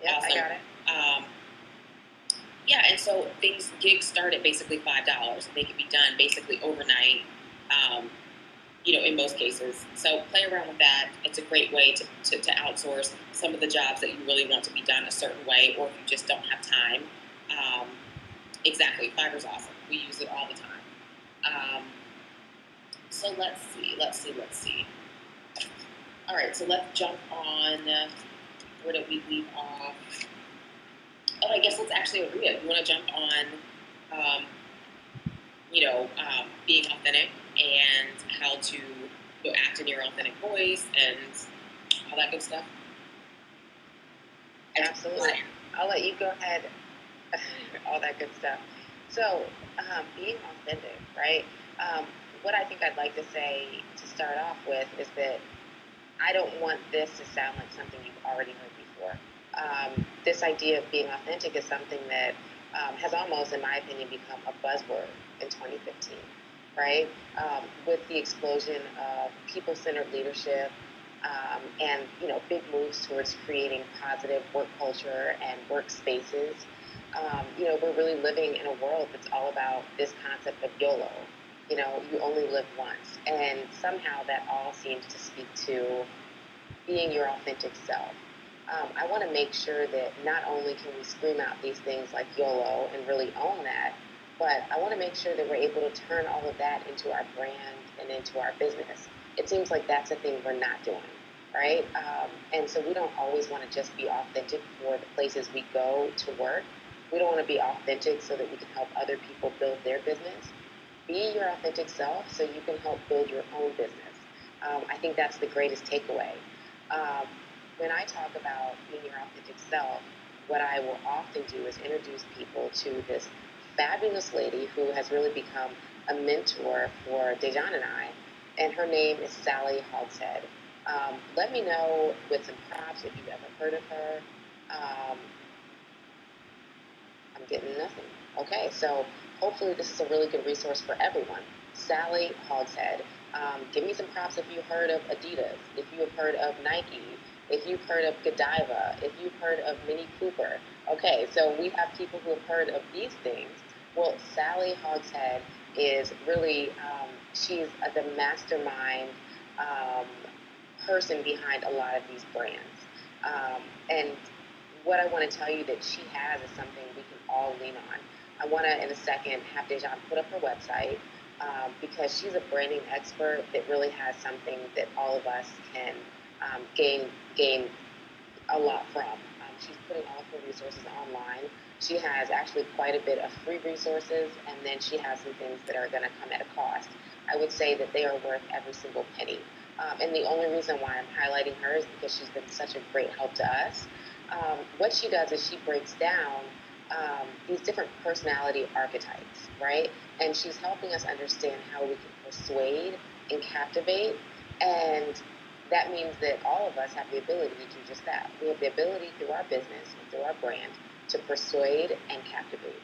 Yeah, awesome. I got it. Yeah, and so gigs start at basically $5. They can be done basically overnight, in most cases. So play around with that. It's a great way to outsource some of the jobs that you really want to be done a certain way, or if you just don't have time. Exactly, Fiverr's awesome. We use it all the time. So let's see. All right, so let's jump on. Where did we leave off? Oh, I guess let's actually agree. You want to jump on, being authentic and how to act in your authentic voice and all that good stuff? Absolutely. I'll let you go ahead. All that good stuff. So, being authentic, right? What I think I'd like to say to start off with is that I don't want this to sound like something you've already heard before. This idea of being authentic is something that has almost, in my opinion, become a buzzword in 2015, right? With the explosion of people-centered leadership and, big moves towards creating positive work culture and workspaces, we're really living in a world that's all about this concept of YOLO. You only live once. And somehow that all seems to speak to being your authentic self. I want to make sure that not only can we scream out these things like YOLO and really own that, but I want to make sure that we're able to turn all of that into our brand and into our business. It seems like that's a thing we're not doing, right? And so we don't always want to just be authentic for the places we go to work. We don't want to be authentic so that we can help other people build their business. Be your authentic self so you can help build your own business. I think that's the greatest takeaway. When I talk about being your authentic self, what I will often do is introduce people to this fabulous lady who has really become a mentor for Dejan and I, and her name is Sally Hogshead. Let me know with some props if you've ever heard of her. I'm getting nothing. Okay, so hopefully this is a really good resource for everyone. Sally Hogshead. Give me some props if you've heard of Adidas, if you have heard of Nike, if you've heard of Godiva, if you've heard of Mini Cooper. Okay, so we have people who have heard of these things. Well, Sally Hogshead is really, she's the mastermind person behind a lot of these brands. And what I want to tell you that she has is something we can all lean on. I want to, in a second, have Dejan put up her website because she's a branding expert that really has something that all of us can gain a lot from. She's putting all of her resources online. She has actually quite a bit of free resources, and then she has some things that are going to come at a cost. I would say that they are worth every single penny. And the only reason why I'm highlighting her is because she's been such a great help to us. What she does is she breaks down these different personality archetypes, right? And she's helping us understand how we can persuade and captivate. And that means that all of us have the ability to do just that. We have the ability through our business and through our brand to persuade and captivate.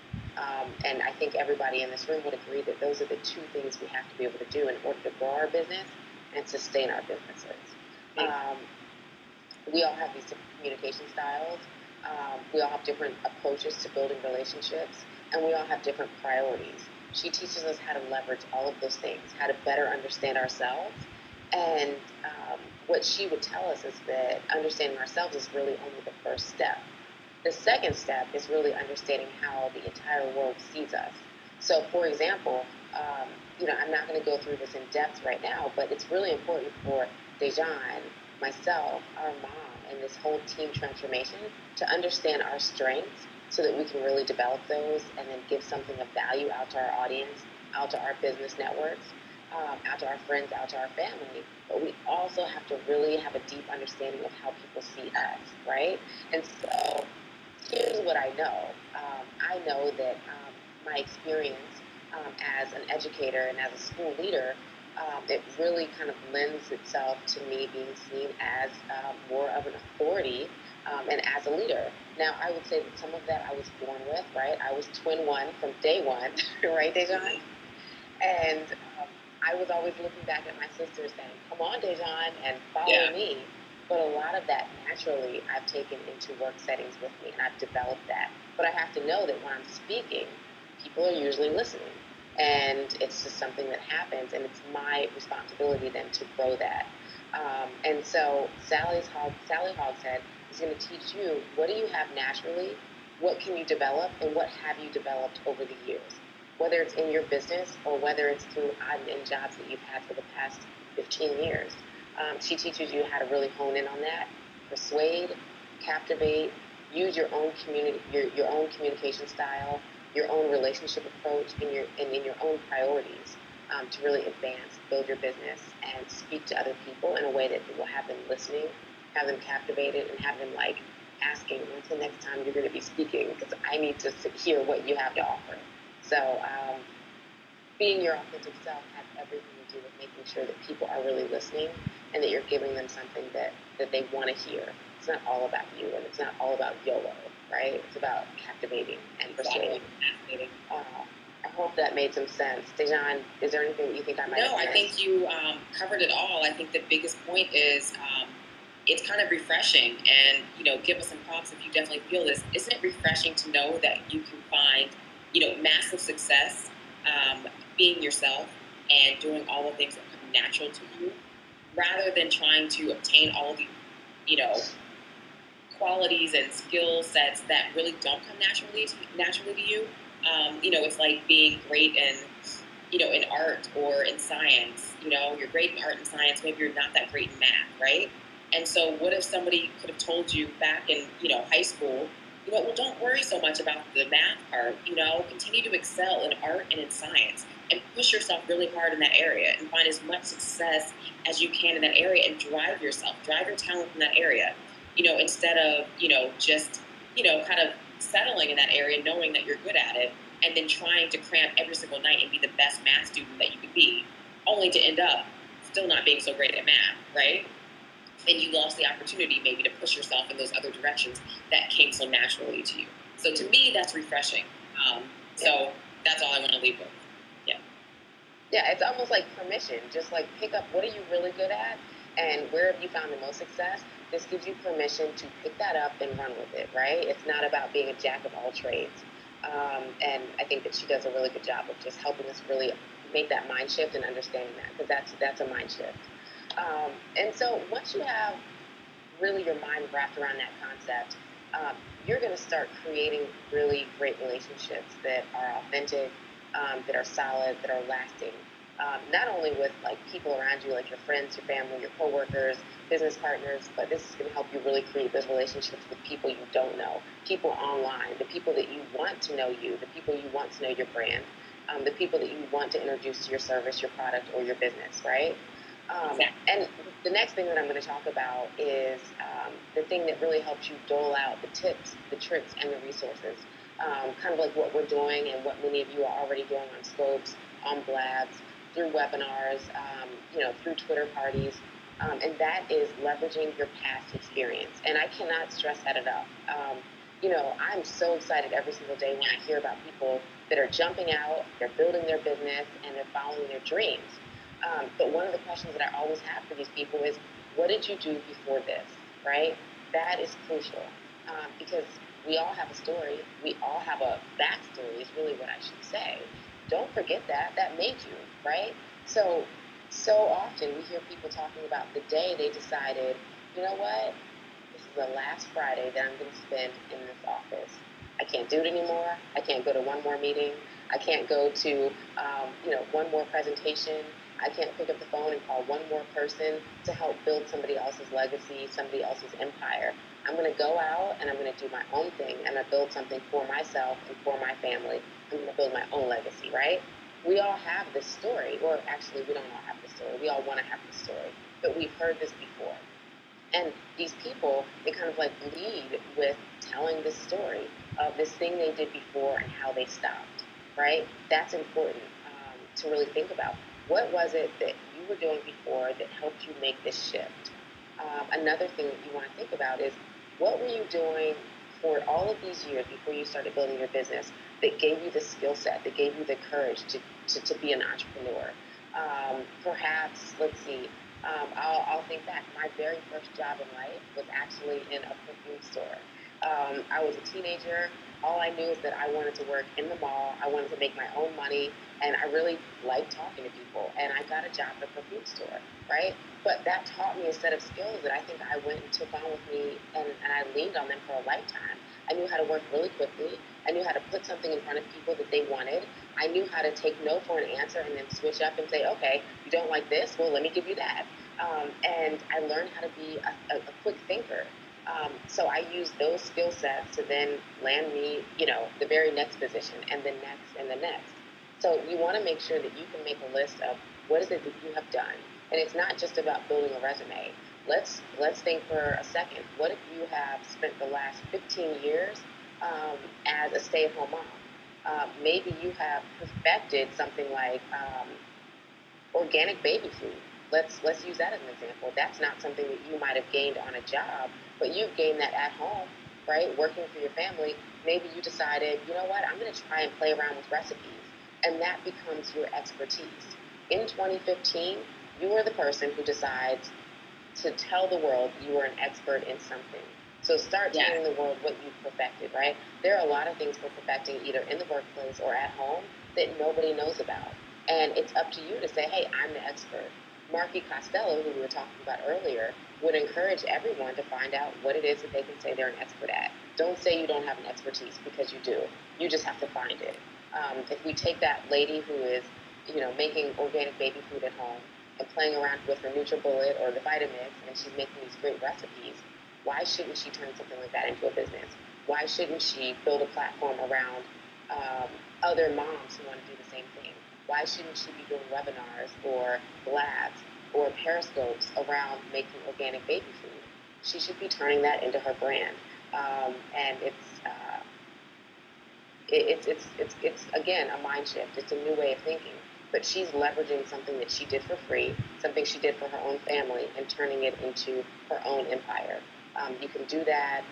And I think everybody in this room would agree that those are the two things we have to be able to do in order to grow our business and sustain our businesses. We all have these different communication styles. We all have different approaches to building relationships, and we all have different priorities. She teaches us how to leverage all of those things, how to better understand ourselves. And what she would tell us is that understanding ourselves is really only the first step. The second step is really understanding how the entire world sees us. So, for example, I'm not going to go through this in depth right now, but it's really important for Dejan, myself, our mom, and this whole team transformation to understand our strengths so that we can really develop those and then give something of value out to our audience, out to our business networks, out to our friends, out to our family. But we also have to really have a deep understanding of how people see us, right? And so here's what I know. I know that my experience as an educator and as a school leader, it really kind of lends itself to me being seen as more of an authority and as a leader. Now, I would say that some of that I was born with, right? I was twin one from day one, right, Dejan? And I was always looking back at my sister saying, come on, Dejan, and follow me. But a lot of that, naturally, I've taken into work settings with me, and I've developed that. But I have to know that when I'm speaking, people are usually listening. And it's just something that happens, and it's my responsibility then to grow that. And so Sally Hogshead is going to teach you, what do you have naturally, what can you develop, and what have you developed over the years, whether it's in your business or whether it's through odd-end jobs that you've had for the past 15 years. She teaches you how to really hone in on that, persuade, captivate, use your own your own communication style, your own relationship approach, and in your own priorities to really advance, build your business, and speak to other people in a way that will have them listening, have them captivated, and have them asking, when's the next time you're going to be speaking? Because I need to hear what you have to offer. So being your authentic self has everything to do with making sure that people are really listening and that you're giving them something that they want to hear. It's not all about you, and it's not all about YOLO, right? It's about captivating and persuading. I hope that made some sense. Dejan, is there anything that you think I might have missed? No, I think you covered it all. I think the biggest point is it's kind of refreshing, and give us some props if you definitely feel this. Isn't it refreshing to know that you can find massive success being yourself and doing all the things that come natural to you, rather than trying to obtain all the qualities and skill sets that really don't come naturally to you. It's like being great in art or in science. You're great in art and science, maybe you're not that great in math, right? And so what if somebody could have told you back in high school, well, don't worry so much about the math part, continue to excel in art and in science and push yourself really hard in that area and find as much success as you can in that area and drive your talent in that area, instead of, just, kind of settling in that area, knowing that you're good at it and then trying to cram every single night and be the best math student that you could be, only to end up still not being so great at math, right? And you lost the opportunity maybe to push yourself in those other directions that came so naturally to you. So to me, that's refreshing. So that's all I want to leave with. Yeah, it's almost like permission. Just like pick up what are you really good at and where have you found the most success. This gives you permission to pick that up and run with it, right? It's not about being a jack of all trades. And I think that she does a really good job of just helping us really make that mind shift and understanding that, because that's a mind shift. And so once you have really your mind wrapped around that concept, you're going to start creating really great relationships that are authentic, that are solid, that are lasting. Not only with like people around you, like your friends, your family, your coworkers, business partners, but this is going to help you really create those relationships with people you don't know, people online, the people that you want to know you, the people you want to know your brand, the people that you want to introduce to your service, your product, or your business, right? And the next thing that I'm going to talk about is the thing that really helps you dole out the tips, the tricks, and the resources. Kind of like what we're doing and what many of you are already doing on Scopes, on Blabs, through webinars, through Twitter parties. And that is leveraging your past experience. And I cannot stress that enough. I'm so excited every single day when I hear about people that are jumping out, they're building their business, and they're following their dreams. But one of the questions that I always have for these people is, what did you do before this, right? That is crucial because we all have a story. We all have a backstory is really what I should say. Don't forget that. That made you, right? So often we hear people talking about the day they decided, you know what? This is the last Friday that I'm going to spend in this office. I can't do it anymore. I can't go to one more meeting. I can't go to, one more presentation. I can't pick up the phone and call one more person to help build somebody else's legacy, somebody else's empire. I'm going to go out and I'm going to do my own thing and I build something for myself and for my family. I'm going to build my own legacy, right? We all have this story, or actually we don't all have this story. We all want to have this story, but we've heard this before. And these people, they kind of like lead with telling this story of this thing they did before and how they stopped, right? That's important to really think about. What was it that you were doing before that helped you make this shift? Another thing that you want to think about is, what were you doing for all of these years before you started building your business that gave you the skill set, that gave you the courage to be an entrepreneur? Perhaps, let's see, I'll think back. My very first job in life was actually in a perfume store. I was a teenager. All I knew is that I wanted to work in the mall. I wanted to make my own money, and I really liked talking to people. And I got a job at a perfume store, right? But that taught me a set of skills that I think I went and took on with me, and I leaned on them for a lifetime. I knew how to work really quickly. I knew how to put something in front of people that they wanted. I knew how to take no for an answer and then switch up and say, okay, you don't like this? Well, let me give you that. And I learned how to be a quick thinker. So I used those skill sets to then land me, the very next position and the next and the next. So you want to make sure that you can make a list of what is it that you have done. And it's not just about building a resume. Let's think for a second. What if you have spent the last 15 years as a stay-at-home mom? Maybe you have perfected something like organic baby food. Let's use that as an example. That's not something that you might have gained on a job, but you've gained that at home, right? Working for your family. Maybe you decided, you know what, I'm going to try and play around with recipes, and that becomes your expertise. In 2015, you are the person who decides to tell the world you are an expert in something. So start telling the world what you've perfected, right? There are a lot of things we're perfecting either in the workplace or at home that nobody knows about. And it's up to you to say, hey, I'm the expert. Marky Costello, who we were talking about earlier, would encourage everyone to find out what it is that they can say they're an expert at. Don't say you don't have an expertise, because you do. You just have to find it. If we take that lady who is, making organic baby food at home and playing around with her NutriBullet or the Vitamix, and she's making these great recipes, why shouldn't she turn something like that into a business? Why shouldn't she build a platform around other moms who want to do the same thing? Why shouldn't she be doing webinars or labs or periscopes around making organic baby food? She should be turning that into her brand. And It's again a mind shift. It's a new way of thinking. But she's leveraging something that she did for free, something she did for her own family, and turning it into her own empire. You can do that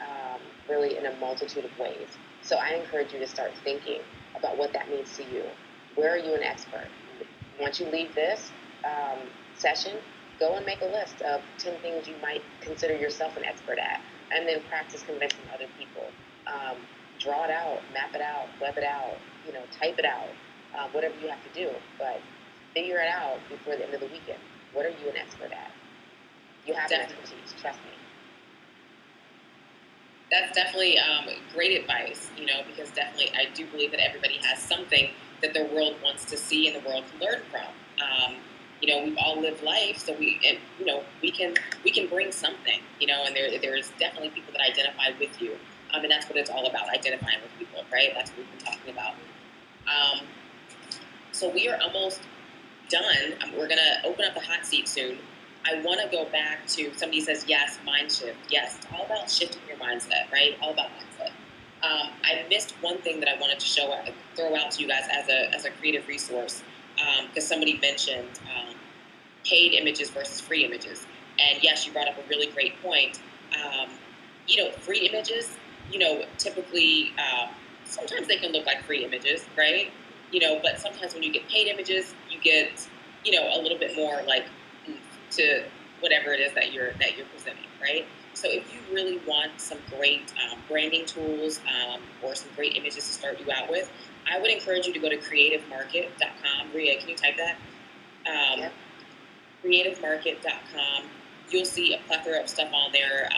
really in a multitude of ways. So I encourage you to start thinking about what that means to you. Where are you an expert? Once you leave this session, go and make a list of 10 things you might consider yourself an expert at, and then practice convincing other people. Um, Draw it out, map it out, web it out, type it out, whatever you have to do. But figure it out before the end of the weekend. What are you an expert at? You have an expertise, trust me. That's definitely great advice, because definitely I do believe that everybody has something that their world wants to see and the world can learn from. We've all lived life, so we can bring something, and there's definitely people that identify with you, and that's what it's all about, identifying with people, right? That's what we've been talking about. So we are almost done. We're gonna open up the hot seat soon. I want to go back to somebody says yes, mind shift. Yes, it's all about shifting your mindset, right? All about mindset. I missed one thing that I wanted to throw out to you guys as a creative resource, because somebody mentioned paid images versus free images, and yes, you brought up a really great point. Free images, typically sometimes they can look like free images, right? But sometimes when you get paid images, you get a little bit more like to whatever it is that you're presenting, right? So if you really want some great branding tools or some great images to start you out with, I would encourage you to go to creativemarket.com. Ria, can you type that? Yep. Creativemarket.com. You'll see a plethora of stuff on there.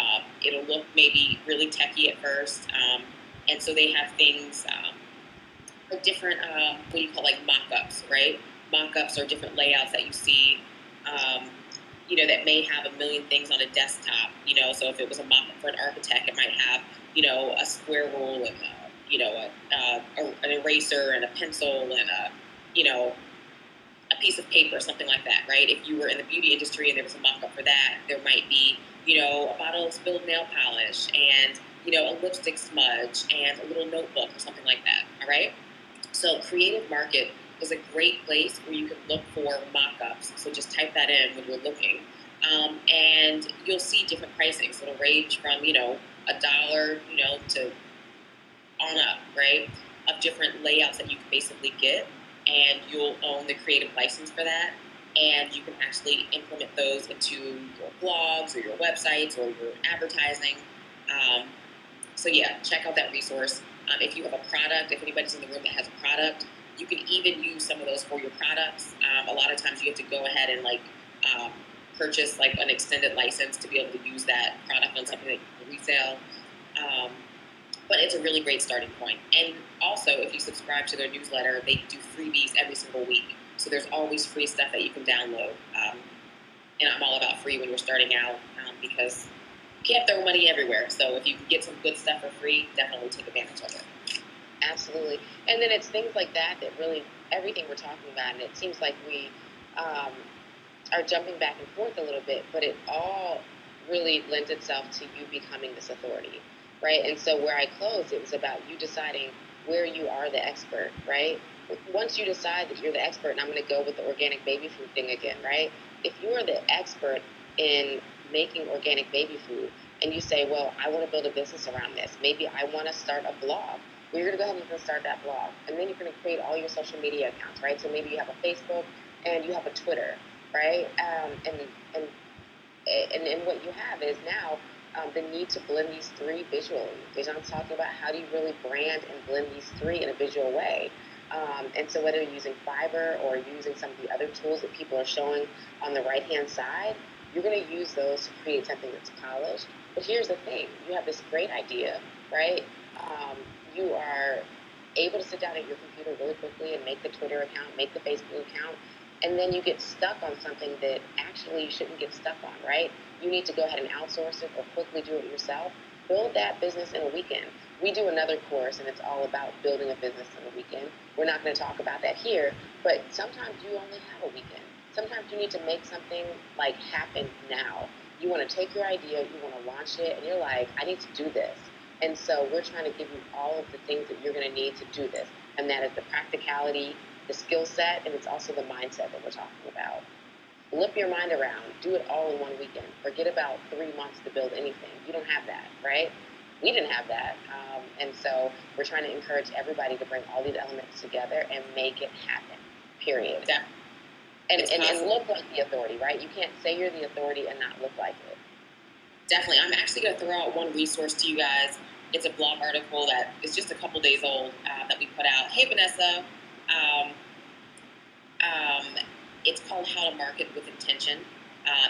It'll look maybe really techy at first, and so they have things for different what do you call, like mock-ups, right? Mock-ups are different layouts that you see. That may have a million things on a desktop, so if it was a mock-up for an architect, it might have, a square rule and, an eraser and a pencil and a piece of paper, something like that, right? If you were in the beauty industry and there was a mock-up for that, there might be, a bottle of spilled nail polish and, a lipstick smudge and a little notebook or something like that, all right? So Creative Market is a great place where you can look for mock-ups. So just type that in when you're looking. And you'll see different pricings. It'll range from, $1, to on up, right? Of different layouts that you can basically get. And you'll own the creative license for that. And you can actually implement those into your blogs or your websites or your advertising. So yeah, check out that resource. If you have a product, if anybody's in the room that has a product, you can even use some of those for your products. A lot of times you have to go ahead and purchase like an extended license to be able to use that product on something that you can resell. But it's a really great starting point. And also, if you subscribe to their newsletter, they do freebies every single week. So there's always free stuff that you can download. And I'm all about free when you're starting out because you can't throw money everywhere. So if you can get some good stuff for free, definitely take advantage of it. Absolutely. And then it's things like that really, everything we're talking about, and it seems like we are jumping back and forth a little bit, but it all really lends itself to you becoming this authority, right? And so where I closed, it was about you deciding where you are the expert, right? Once you decide that you're the expert, and I'm going to go with the organic baby food thing again, right? If you are the expert in making organic baby food, and you say, well, I want to build a business around this. Maybe I want to start a blog. Well, you're going to go ahead and you're going to start that blog. And then you're going to create all your social media accounts, right? So maybe you have a Facebook and you have a Twitter, right? And what you have is now the need to blend these three visually. I'm talking about how do you really brand and blend these three in a visual way. And so whether you're using Fiverr or you're using some of the other tools that people are showing on the right-hand side, you're going to use those to create something that's polished. But here's the thing. You have this great idea, right? You are able to sit down at your computer really quickly and make the Twitter account, make the Facebook account, and then you get stuck on something that actually you shouldn't get stuck on, right? You need to go ahead and outsource it or quickly do it yourself. Build that business in a weekend. We do another course, and it's all about building a business in a weekend. We're not going to talk about that here, but sometimes you only have a weekend. Sometimes you need to make something happen now. You want to take your idea, you want to launch it, and you're like, I need to do this. And so we're trying to give you all of the things that you're going to need to do this. And that is the practicality, the skill set, and it's also the mindset that we're talking about. Flip your mind around. Do it all in one weekend. Forget about 3 months to build anything. You don't have that, right? We didn't have that. And so we're trying to encourage everybody to bring all these elements together and make it happen, period. Yeah. And look like the authority, right? You can't say you're the authority and not look like it. Definitely. I'm actually going to throw out one resource to you guys. It's a blog article that is just a couple days old that we put out. Hey, Vanessa. It's called How to Market with Intention.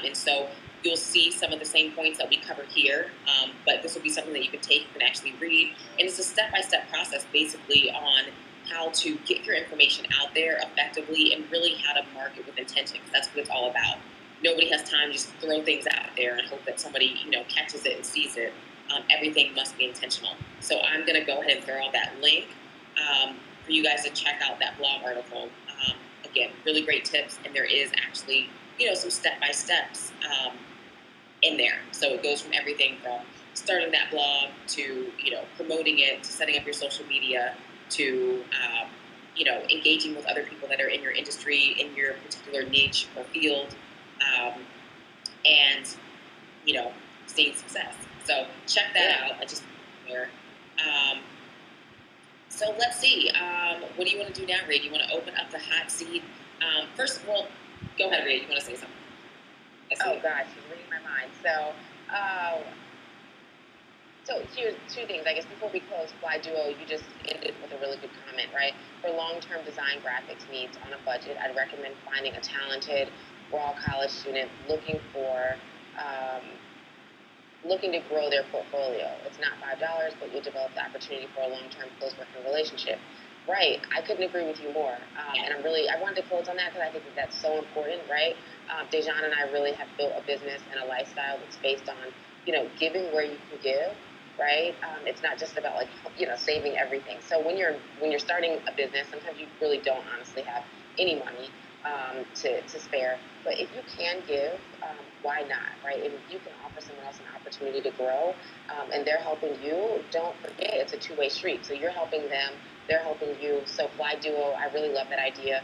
And so you'll see some of the same points that we covered here, but this will be something that you can take and actually read. And it's a step-by-step process basically on how to get your information out there effectively and really how to market with intention, because that's what it's all about. Nobody has time to just throw things out there and hope that somebody, catches it and sees it. Everything must be intentional. So I'm going to go ahead and throw out that link for you guys to check out that blog article. Again, really great tips, and there is actually, some step-by-steps in there. So it goes from everything from starting that blog to, promoting it, to setting up your social media, to, engaging with other people that are in your industry, in your particular niche or field, and, seeing success. So check that out. I just there. So let's see. What do you want to do now, Ray? Do you want to open up the hot seat? First of all, go ahead, Ray. You want to say something? Oh, gosh, she's reading my mind. So here's two things. I guess before we close, Fly Duo, you just ended with a really good comment, right? For long-term design graphics needs on a budget, I'd recommend finding a talented, raw college student looking to grow their portfolio. It's not $5, but you'll develop the opportunity for a long-term close working relationship. Right. I couldn't agree with you more. And I wanted to close on that because I think that's so important, right? Dejan and I really have built a business and a lifestyle that's based on, giving where you can give, right? It's not just about saving everything. So when you're starting a business, sometimes you really don't honestly have any money to spare. But if you can give, why not, right? If you can offer someone else an opportunity to grow, and they're helping you, don't forget it's a two-way street. So you're helping them, they're helping you. So Fly Duo, I really love that idea.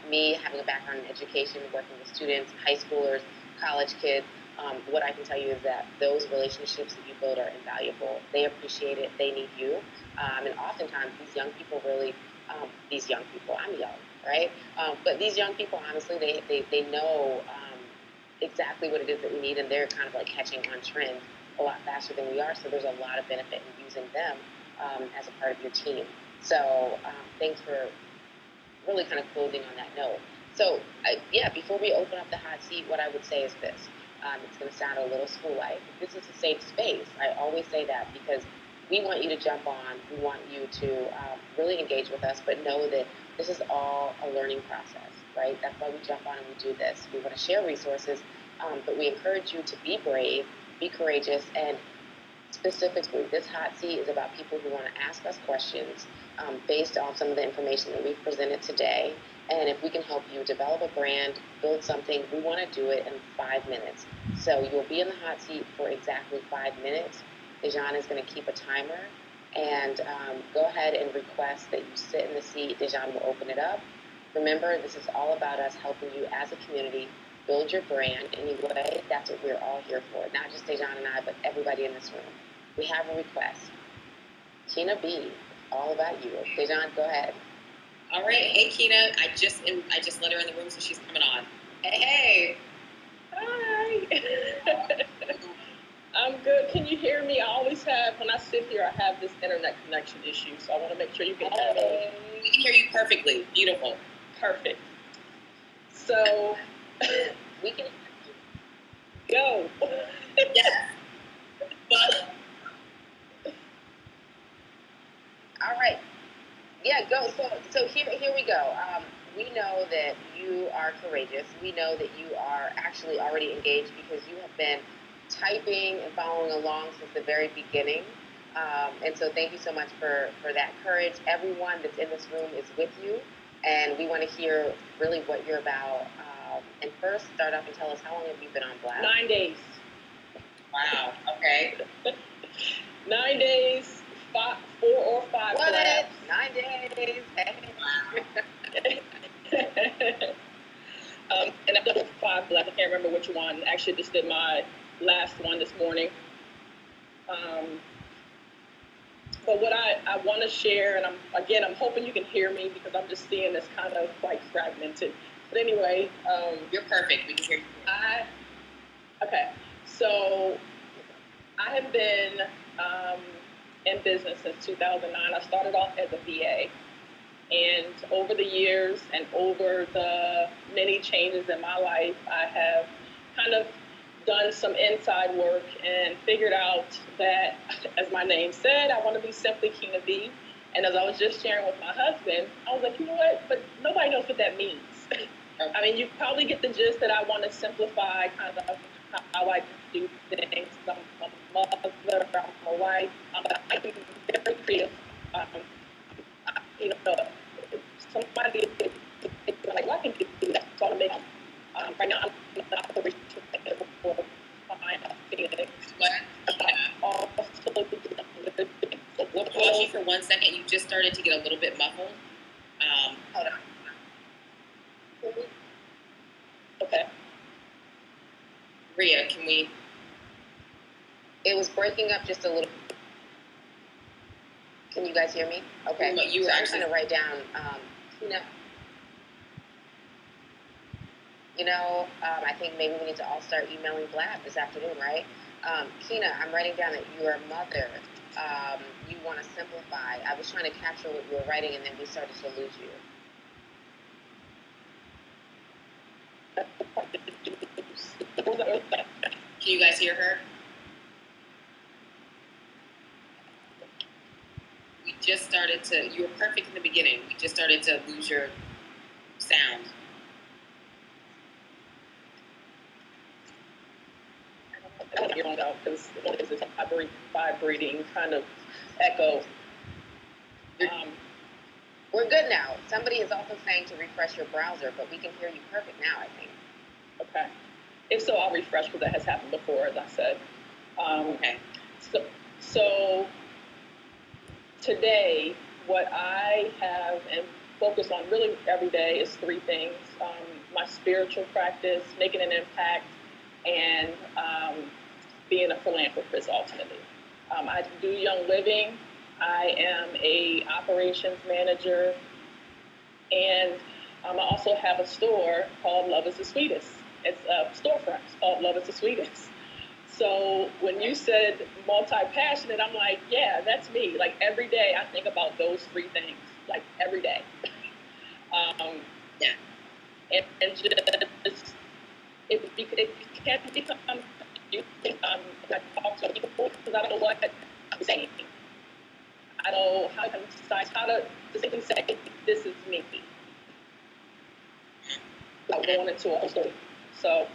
Me having a background in education, working with students, high schoolers, college kids, what I can tell you is that those relationships that you build are invaluable. They appreciate it. They need you. And oftentimes these young people really, I'm young, right? But these young people, honestly, they know exactly what it is that we need, and they're kind of like catching on trend a lot faster than we are. So there's a lot of benefit in using them as a part of your team. So thanks for really kind of closing on that note. So before we open up the hot seat, what I would say is this. It's going to sound a little school-like. This is a safe space. I always say that because we want you to jump on. We want you to really engage with us, but know that this is all a learning process, right? That's why we jump on and we do this. We want to share resources, but we encourage you to be brave, be courageous, and specifically, this hot seat is about people who want to ask us questions based on some of the information that we've presented today. And if we can help you develop a brand, build something, we want to do it in 5 minutes. So you'll be in the hot seat for exactly 5 minutes. Dejan is going to keep a timer. And go ahead and request that you sit in the seat. Dejan will open it up. Remember, this is all about us helping you as a community build your brand anyway. That's what we're all here for. Not just Dejan and I, but everybody in this room. We have a request. Kina B, all about you. Dejan, go ahead. All right. Hey, Kina. I just let her in the room, so she's coming on. Hey. Hi. I'm good. Can you hear me? I always have, when I sit here, I have this internet connection issue, so I want to make sure you can hear me. We can hear you perfectly. Beautiful. Perfect. So, We can go. Yes. But all right. Yeah, go. So here we go. We know that you are courageous. We know that you are actually already engaged because you have been typing and following along since the very beginning. And so thank you so much for that courage. Everyone that's in this room is with you, and we want to hear really what you're about. And first, start off and tell us, how long have you been on Blab? 9 days. wow. Okay. 9 days, 4 or 5 What? blabs. 9 days. And I've done 5 blabs. I can't remember which one. Actually, just did my last one this morning. But what I want to share, and I'm hoping you can hear me because I'm just seeing this kind of like fragmented. But anyway, you're perfect. We can hear you. Okay. So I have been in business since 2009. I started off as a VA. And over the years and over the many changes in my life, I have kind of done some inside work and figured out that, as my name said, I want to be simply Kina B. And as I was just sharing with my husband, I was like, you know what? But nobody knows what that means. I mean, you probably get the gist that I want to simplify kind of how I do things. I'm a mother, I'm a wife, I'm very creative. You know, somebody like, well, I can do that. So I'm making, right now, I'm an operation for Phoenix. We'll pause you for 1 second. You just started to get a little bit muffled. Hold on. Okay. Rhea, can we? It was breaking up just a little. Can you guys hear me? Okay. You were I'm actually trying to write down, I think maybe we need to all start emailing Blab this afternoon, right? Kina, I'm writing down that you are a mother. You want to simplify. I was trying to capture what you were writing, and then we started to lose you. Can you guys hear her? We just started to, you were perfect in the beginning. We just started to lose your sound. I don't hear out because it's this vibrating kind of echo. We're good now. Somebody is also saying to refresh your browser, but we can hear you perfect now, I think. Okay. If so, I'll refresh because that has happened before, as I said. Okay. So today, what I have and focus on really every day is 3 things. My spiritual practice, making an impact, and being a philanthropist ultimately. I do young living. I am a operations manager, and I also have a store called Love is the Sweetest. It's a storefront called Love is the Sweetest. So when you said multi-passionate, I'm like, yeah, that's me. Like every day I think about those 3 things, like every day. Yeah. And just, it can't become, I talk to people because I don't know what I'm saying. I don't know how to decide how to simply say, this is me. I going into a whole story. So.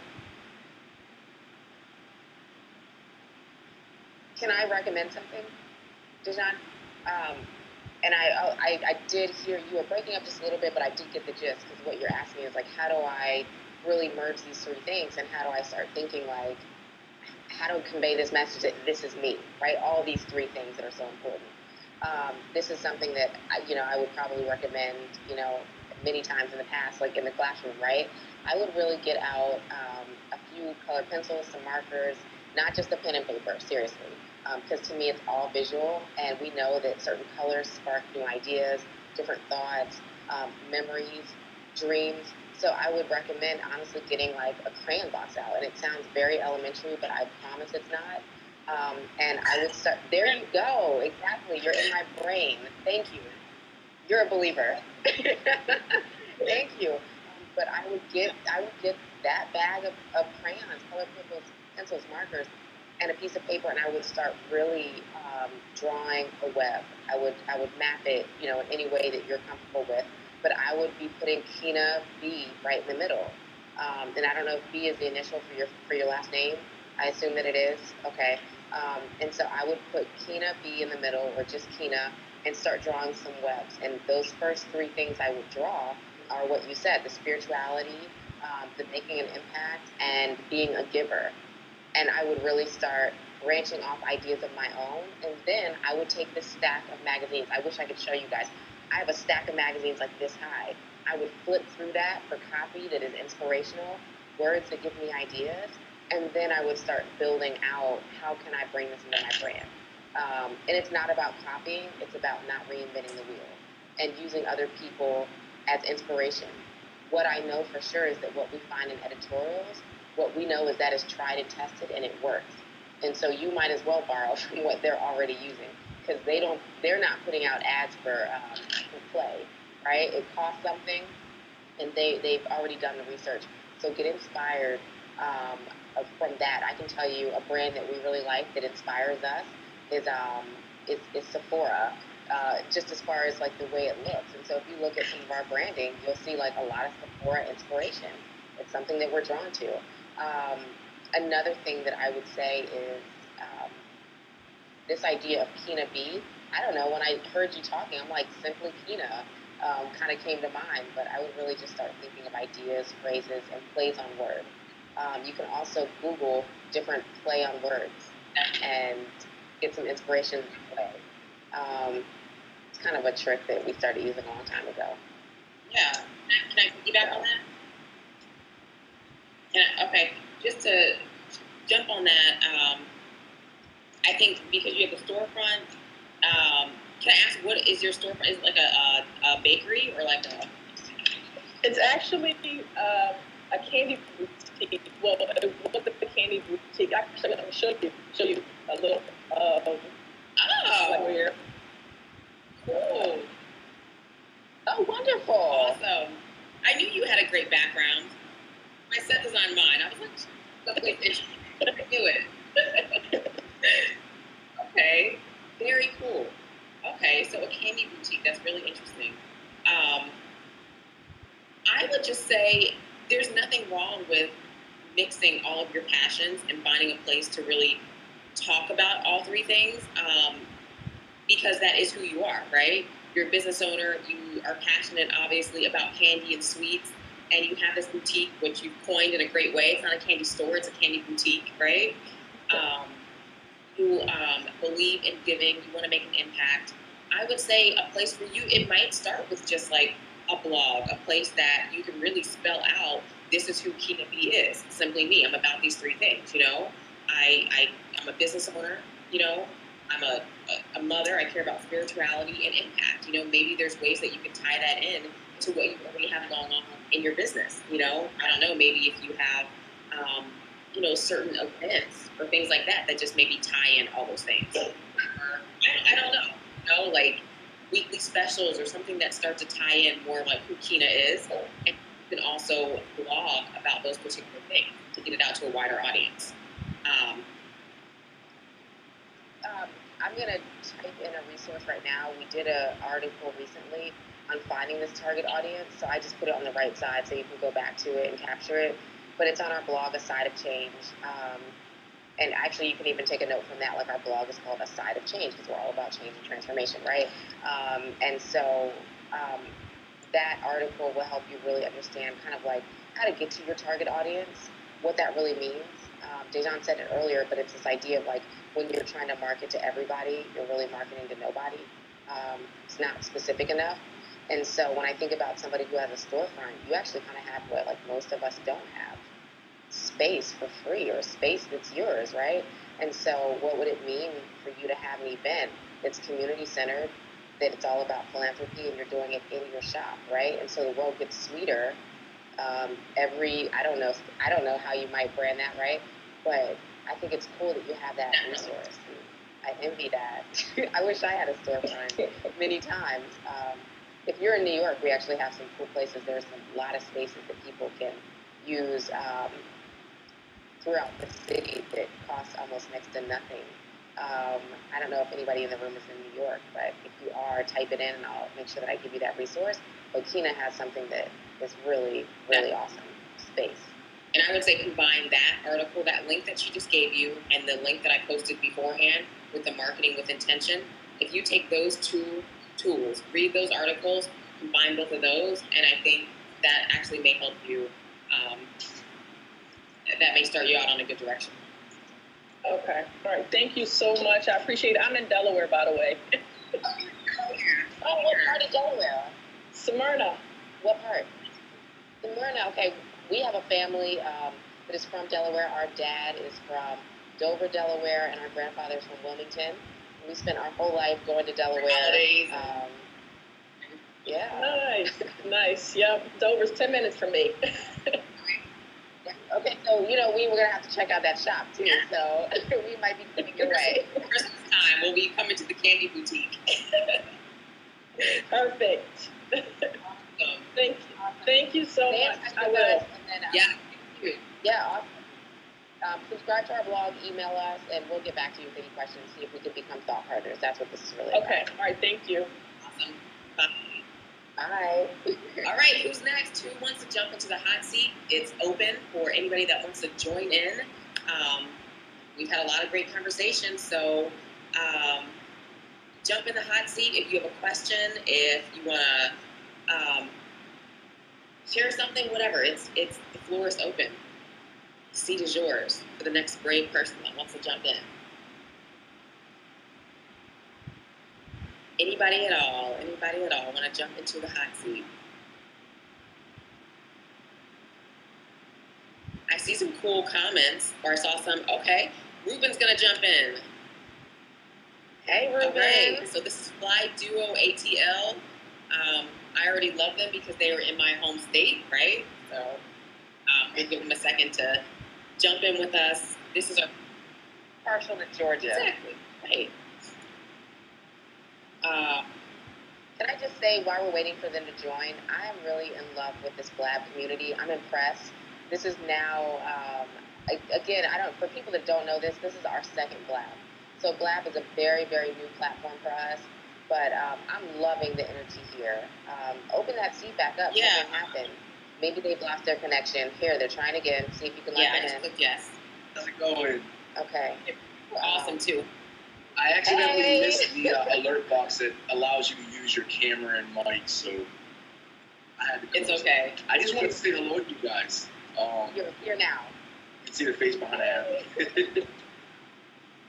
Can I recommend something, Dejan? And I did hear you were breaking up just a little bit, but I did get the gist because what you're asking is like, how do I really merge these 3 things, and how do I start thinking like, how to convey this message that this is me, right? All these 3 things that are so important. This is something that I would probably recommend, many times in the past, like in the classroom, right? I would really get out a few colored pencils, some markers, not just a pen and paper, seriously. Because to me, it's all visual, and we know that certain colors spark new ideas, different thoughts, memories, dreams. So I would recommend, honestly, getting like a crayon box out. And it sounds very elementary, but I promise it's not. And I would start, there you go, exactly, you're in my brain. Thank you. You're a believer. Thank you. But I would get that bag of crayons, colored pencils, markers, and a piece of paper, and I would start really drawing a web. I would map it, in any way that you're comfortable with. But I would be putting Kina B right in the middle. And I don't know if B is the initial for your last name. I assume that it is. Okay. And so I would put Kina B in the middle, or just Kina, and start drawing some webs. And those first 3 things I would draw are what you said: the spirituality, the making an impact, and being a giver. And I would really start branching off ideas of my own. And then I would take this stack of magazines. I wish I could show you guys. I have a stack of magazines like this high. I would flip through that for copy that is inspirational, words that give me ideas, and then I would start building out, how can I bring this into my brand? And it's not about copying, it's about not reinventing the wheel and using other people as inspiration. What I know for sure is that what we find in editorials, what we know is that is tried and tested and it works. And so you might as well borrow from what they're already using, because they're not putting out ads for play, right? It costs something, and they've already done the research. So get inspired from that. I can tell you a brand that we really like that inspires us is Sephora. Just as far as like the way it looks. And so if you look at some of our branding, you'll see like a lot of Sephora inspiration. It's something that we're drawn to. Another thing that I would say is this idea of Kina B. I don't know, when I heard you talking, I'm like, Simply Kina kind of came to mind, but I would really just start thinking of ideas, phrases, and plays on words. You can also Google different play on words and get some inspiration that way. It's kind of a trick that we started using a long time ago. Yeah. Can I piggyback on that? Okay. Just to jump on that, I think because you have the storefront, can I ask, what is your storefront? Is it like a bakery or like a... It's actually a candy boutique. Well, it was a candy boutique. Actually, I'm going to show you a little where. Cool. Oh, wonderful. Awesome. I knew you had a great background. My set design mine. I was like, someplace interesting. I knew it. Okay. Very cool. Okay, so a candy boutique. That's really interesting. I would just say there's nothing wrong with mixing all of your passions and finding a place to really talk about all three things, because that is who you are, right? You're a business owner, you are passionate, obviously, about candy and sweets, and you have this boutique, which you've coined in a great way. It's not a candy store, it's a candy boutique, right? You believe in giving, you want to make an impact. I would say a place for you, it might start with just like a blog, a place that you can really spell out, this is who Kina B is, simply me. I'm about these three things, you know? I'm a business owner, you know? I'm a mother, I care about spirituality and impact. You know, maybe there's ways that you can tie that in to what you already have going on in your business, you know? I don't know, maybe if you have, you know, certain events or things like that that just maybe tie in all those things. Or, I don't know, you know, like weekly specials or something that starts to tie in more like who Kina is. And you can also blog about those particular things to get it out to a wider audience. I'm going to type in a resource right now. We did an article recently on finding this target audience, so I just put it on the right side so you can go back to it and capture it. But it's on our blog, A Side of Change. And actually, you can even take a note from that, like our blog is called A Side of Change because we're all about change and transformation, right? And so that article will help you really understand kind of like how to get to your target audience, what that really means. Dejan said it earlier, but it's this idea of like when you're trying to market to everybody, you're really marketing to nobody. It's not specific enough. And so when I think about somebody who has a storefront, you actually kind of have what like most of us don't have, space for free or space that's yours, right? And so what would it mean for you to have an event that's community centered, that it's all about philanthropy and you're doing it in your shop, right? And so the world gets sweeter. I don't know how you might brand that, right? But I think it's cool that you have that resource. I envy that. I wish I had a storefront many times. If you're in New York, we actually have some cool places. There's a lot of spaces that people can use throughout the city that cost almost next to nothing. I don't know if anybody in the room is in New York, but if you are, type it in and I'll make sure that I give you that resource. But Kina has something that is really, really awesome. Space. And I would say combine that article, that link that she just gave you, and the link that I posted beforehand with the marketing with intention. If you take those two tools, read those articles, combine both of those, and I think that actually may help you, that may start you out on a good direction. Okay. All right. Thank you so much. I appreciate it. I'm in Delaware, by the way. Oh, what part of Delaware? Smyrna. What part? Smyrna. Okay. We have a family that is from Delaware. Our dad is from Dover, Delaware, and our grandfather is from Wilmington. We spent our whole life going to Delaware. Yeah. Nice. Nice. Yep. Dover's 10 minutes from me. Okay, so we were gonna have to check out that shop too. So we might be coming your way. Christmas time, we'll be coming to the candy boutique. Perfect. Awesome. Thank you so much. I will. And then, Yeah. Thank you. Yeah. Awesome. Subscribe to our blog, email us, and we'll get back to you with any questions. See if we can become thought partners. That's what this is really about. Okay. All right. Thank you. Awesome. Bye. Bye. All right, who's next? Who wants to jump into the hot seat? It's open for anybody that wants to join in. We've had a lot of great conversations, so jump in the hot seat if you have a question, if you want to share something, whatever. It's the floor is open. The seat is yours for the next brave person that wants to jump in. Anybody at all want to jump into the hot seat? I see some cool comments, or I saw some. Okay, Ruben's gonna jump in. Hey, Ruben. All right, so this is Fly Duo ATL. I already love them because they were in my home state, right? So we'll give them a second to jump in with us. This is our partial to Georgia. Exactly, right. Can I just say, while we're waiting for them to join, I am really in love with this Blab community. I'm impressed. This is now, again, for people that don't know this is our second Blab. So Blab is a very, very new platform for us, but I'm loving the energy here. Open that seat back up. Yeah. Something happened. Maybe they've lost their connection. Here, they're trying again. See if you can let them in. I just clicked yes. How's it going? Okay. We're awesome, too. I accidentally missed the alert box that allows you to use your camera and mic, so I had to close. It's okay. I just wanted to say hello to you guys. You're here now. You can see the face behind the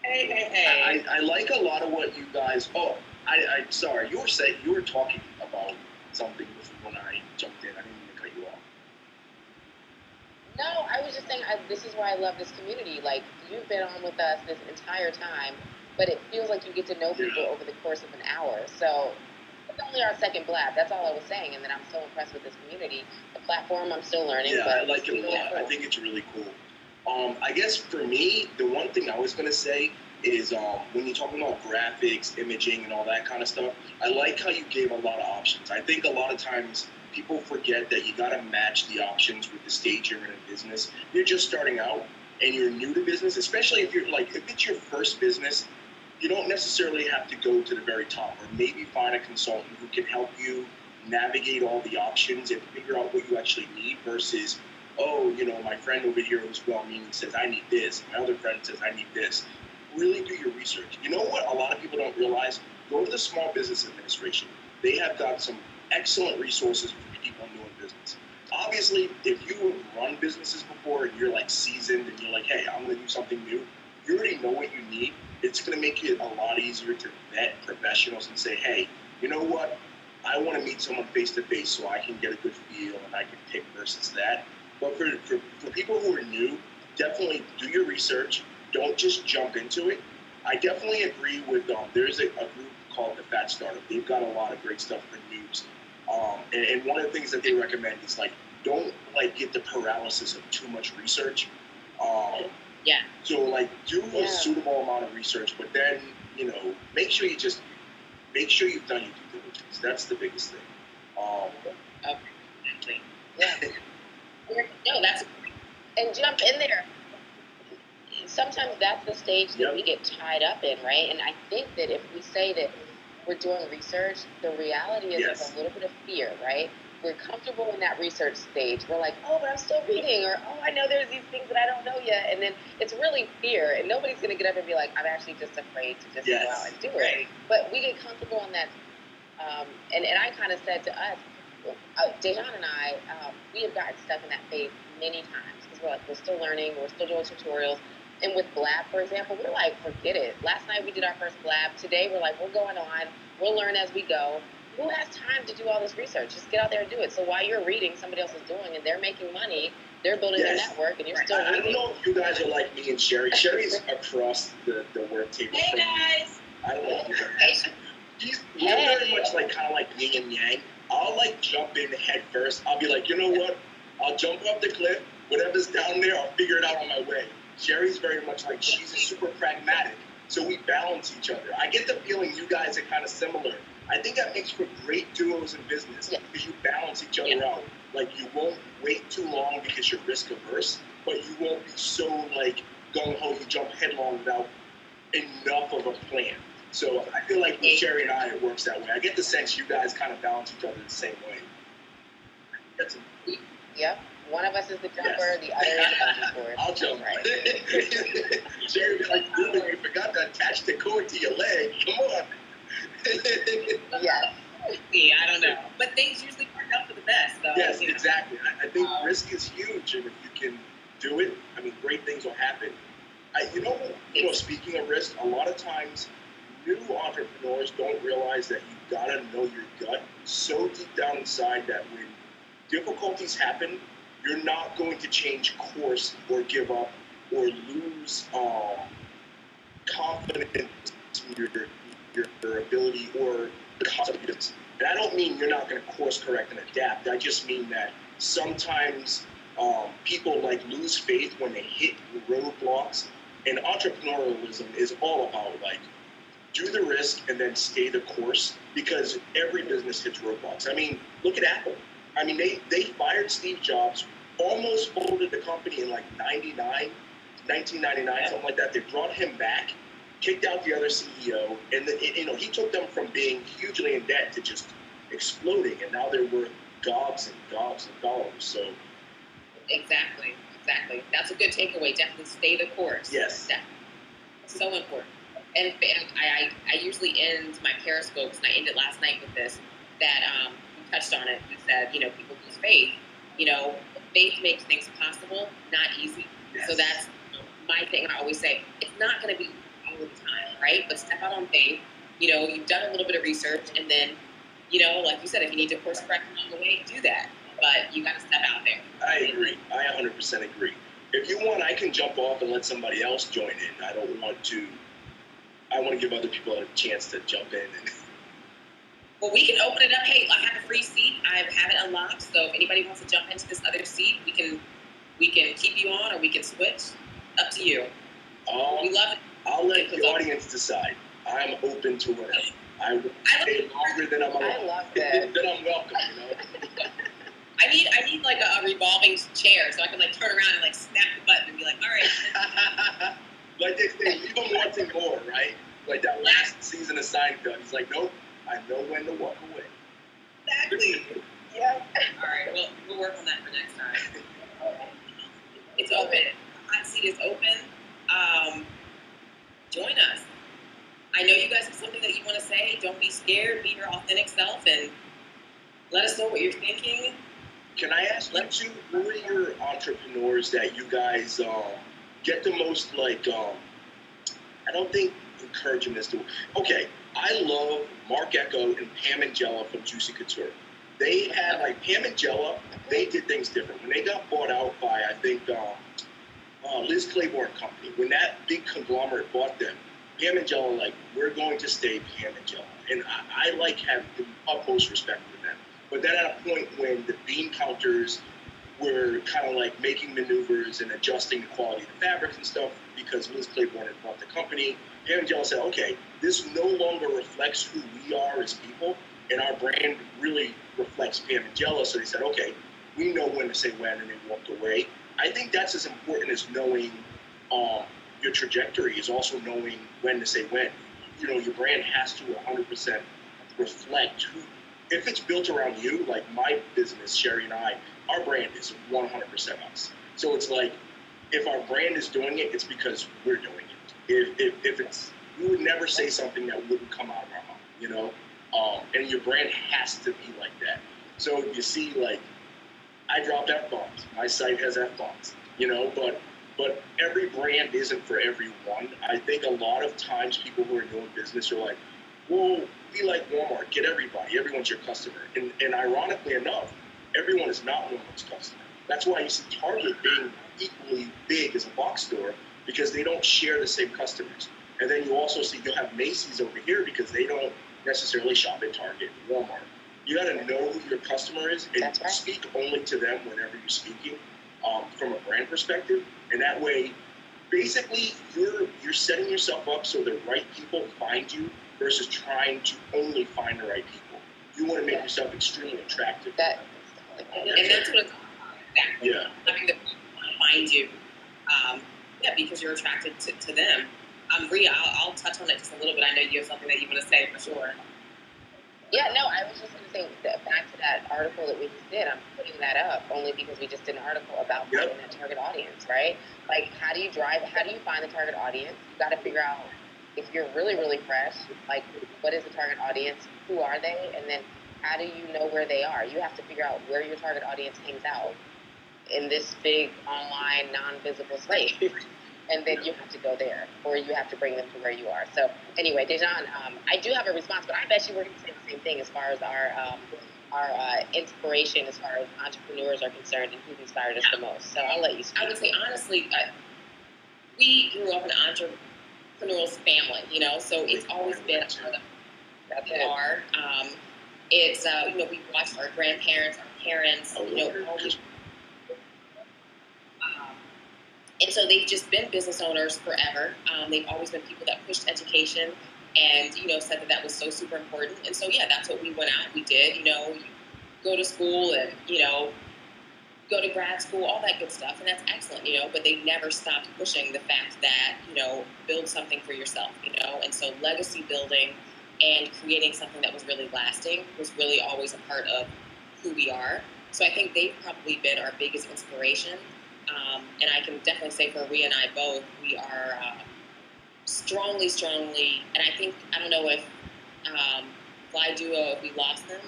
Hey. I like a lot of what you guys. Oh, I'm sorry. You were talking about something when I jumped in. I didn't mean to cut you off. No, I was just saying this is why I love this community. Like, you've been on with us this entire time, but it feels like you get to know people over the course of an hour. So it's only our second Blab. That's all I was saying. And then I'm so impressed with this community. The platform, I'm still learning. Yeah, but I like it a lot. Cool. I think it's really cool. I guess for me, the one thing I was going to say is when you're talking about graphics, imaging, and all that kind of stuff, I like how you gave a lot of options. I think a lot of times people forget that you got to match the options with the stage you're in a business. You're just starting out and you're new to business, especially if if it's your first business, you don't necessarily have to go to the very top, or maybe find a consultant who can help you navigate all the options and figure out what you actually need versus, oh, my friend over here who's well-meaning says, I need this. My other friend says, I need this. Really do your research. You know what a lot of people don't realize? Go to the Small Business Administration. They have got some excellent resources for people new in business. Obviously, if you have run businesses before and you're seasoned and you're like, hey, I'm going to do something new, you already know what you need. It's going to make it a lot easier to vet professionals and say, hey, you know what? I want to meet someone face-to-face so I can get a good feel and I can pick versus that. But for people who are new, definitely do your research. Don't just jump into it. I definitely agree with there's a group called the Fat Startup. They've got a lot of great stuff for noobs. And one of the things that they recommend is don't get the paralysis of too much research. Yeah. So do a suitable amount of research, but then make sure you've done your due diligence. That's the biggest thing. Okay. Exactly. Yeah. No, that's. And jump in there. Sometimes that's the stage that we get tied up in, right? And I think that if we say that we're doing research, the reality is there's a little bit of fear, right? We're comfortable in that research stage. We're like, oh, but I'm still reading, or oh, I know there's these things that I don't know yet. And then it's really fear, and nobody's going to get up and be like, I'm actually just afraid to just go out and do it. But we get comfortable in that. And I kind of said to us, Dejan and I, we have gotten stuck in that phase many times because we're still learning, we're still doing tutorials. And with Blab, for example, we're like, forget it. Last night we did our first Blab. Today we're like, we're going on. We'll learn as we go. Who has time to do all this research? Just get out there and do it. So while you're reading, somebody else is doing, and they're making money. They're building their network, and you're still reading. I don't know if you guys are like me and Sherry. Sherry's across the work table. Hey, guys. I don't know if you guys. We're very much like kind of like yin and yang. I'll like jump in head first. I'll be like, you know what? I'll jump off the cliff. Whatever's down there, I'll figure it out on my way. Sherry's very much like, she's super pragmatic. So we balance each other. I get the feeling you guys are kind of similar. I think that makes for great duos in business because you balance each other out. Like, you won't wait too long because you're risk averse, but you won't be so like gung-ho, you jump headlong without enough of a plan. So I feel like with Sherry and I, it works that way. I get the sense you guys kind of balance each other the same way. That's Yep. One of us is the jumper, the other is the bungee cord. I'll jump. Right. Sherry be like, dude, you forgot to attach the cord to your leg. Come on. Yes. Yeah, I don't know. But things usually work out for the best, though. Yes, exactly. I think risk is huge, and if you can do it, I mean, great things will happen. You know, speaking of risk, a lot of times new entrepreneurs don't realize that you gotta know your gut so deep down inside that when difficulties happen, you're not going to change course or give up or lose confidence in your ability or confidence. And I don't mean you're not going to course correct and adapt. I just mean that sometimes people like lose faith when they hit roadblocks. And entrepreneurialism is all about like do the risk and then stay the course, because every business hits roadblocks. I mean, look at Apple. I mean, they fired Steve Jobs, almost folded the company in like 1999, something like that. They brought him back, kicked out the other CEO, and he took them from being hugely in debt to just exploding, and now they're worth gobs and gobs of dollars. So exactly. That's a good takeaway. Definitely stay the course. Yes, so important. And I usually end my periscopes, and I ended last night with this, that we touched on it. We said, people lose faith. Faith makes things possible, not easy. Yes. So that's my thing. I always say, it's not going to be all the time, right? But step out on faith. You've done a little bit of research, and then, like you said, if you need to course correct along the way, do that. But you got to step out there. I agree. I 100% agree. If you want, I can jump off and let somebody else join in. I want to give other people a chance to jump in. Well, we can open it up. Hey, I have a free seat. I have it unlocked. So if anybody wants to jump into this other seat, we can keep you on, or we can switch. Up to you. We love it. I'll let the audience decide. I'm open to whatever. I will stay longer than I'm allowed. I love that. Then I'm welcome, I need like a revolving chair so I can like turn around and like snap the button and be like, all right. Like they say, leave them wanting more, right? Like that last season of Seinfeld. He's like, nope, I know when to walk away. Exactly. Yeah. All right, we'll work on that for next time. It's open. The hot seat is open. Join us. I know you guys have something that you want to say. Don't be scared. Be your authentic self and let us know what you're thinking. Can I ask you two, who are your entrepreneurs that you guys get the most, like, I don't think encouragement is the okay, I love Mark Echo and Pam and Jella from Juicy Couture. They had, like, Pam and Jella, they did things different. When they got bought out by, I think, Liz Claiborne Company, when that big conglomerate bought them, Pam and Jella, like, we're going to stay Pam and Jella. And I like, have the utmost respect for them. But then at a point when the bean counters were kind of like making maneuvers and adjusting the quality of the fabrics and stuff because Liz Claiborne had bought the company, Pam and Jella said, okay, this no longer reflects who we are as people, and our brand really reflects Pam and Jella. So they said, okay, we know when to say when, and they walked away. I think that's as important as knowing your trajectory is also knowing when to say when. Your brand has to 100% reflect who. If it's built around you, like my business, Sherry and I, our brand is 100% us. So it's like, if our brand is doing it, it's because we're doing it. If it's, we would never say something that wouldn't come out of our mouth, and your brand has to be like that. So you see, like, I dropped F-bombs. My site has F-bombs, but every brand isn't for everyone. I think a lot of times people who are doing business are like, well, be like Walmart, get everybody. Everyone's your customer. And ironically enough, everyone is not Walmart's customer. That's why you see Target being equally big as a box store, because they don't share the same customers. And then you also see you'll have Macy's over here because they don't necessarily shop at Target and Walmart. You got to know who your customer is and speak only to them whenever you're speaking from a brand perspective. And that way, basically, you're setting yourself up so the right people find you versus trying to only find the right people. You want to make yourself extremely attractive. And that's what it's all about. Exactly. Yeah. Having the people want to find you. Because you're attracted to them. Rhea, I'll touch on it just a little bit. I know you have something that you want to say for sure. Yeah, no, I was just going to say that back to that article that we just did. I'm putting that up only because we just did an article about finding that target audience, right? Like, how do you find the target audience? You got to figure out if you're really, really fresh, like, what is the target audience? Who are they? And then how do you know where they are? You have to figure out where your target audience hangs out in this big online non-visible space. And then you have to go there, or you have to bring them to where you are. So anyway, Dejan, I do have a response, but I bet you we're going to say the same thing as far as our inspiration, as far as entrepreneurs are concerned, and who's inspired us the most. So I'll let you speak. I would say, honestly, we grew up in an entrepreneurial family, so it's always been a part of who we are. It's, we watched our grandparents, our parents, always. And so they've just been business owners forever. They've always been people that pushed education and, said that was so super important. And so, that's what we went out and we did, go to school and, go to grad school, all that good stuff. And that's excellent, but they never stopped pushing the fact that, build something for yourself, And so legacy building and creating something that was really lasting was really always a part of who we are. So I think they've probably been our biggest inspiration. And I can definitely say for Rhea and I both, we are strongly, and I don't know if Fly Duo, if we lost them,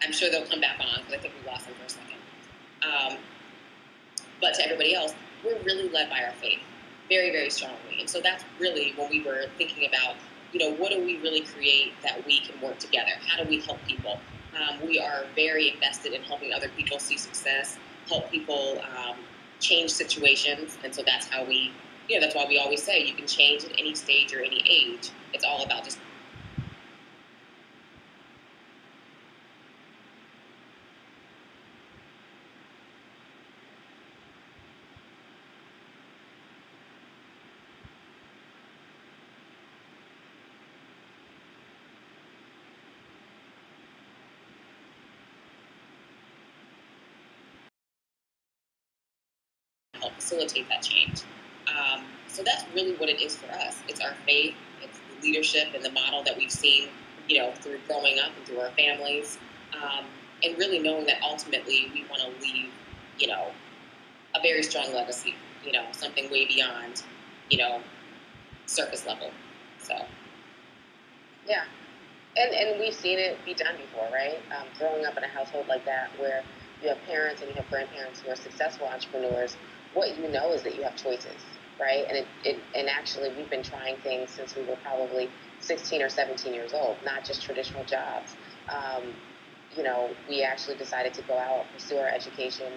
I'm sure they'll come back on because I think we lost them for a second. But to everybody else, we're really led by our faith, very, very strongly. And so that's really when we were thinking about, what do we really create that we can work together? How do we help people? We are very invested in helping other people see success, help people change situations, and so that's how we, that's why we always say you can change at any stage or any age. It's all about just help facilitate that change. So that's really what it is for us. It's our faith, it's the leadership and the model that we've seen, through growing up and through our families, and really knowing that ultimately we want to leave, a very strong legacy, something way beyond, surface level. So. Yeah. And we've seen it be done before, right? Growing up in a household like that where you have parents and you have grandparents who are successful entrepreneurs, what you know is that you have choices, right? And actually we've been trying things since we were probably 16 or 17 years old, not just traditional jobs. We actually decided to go out, pursue our education,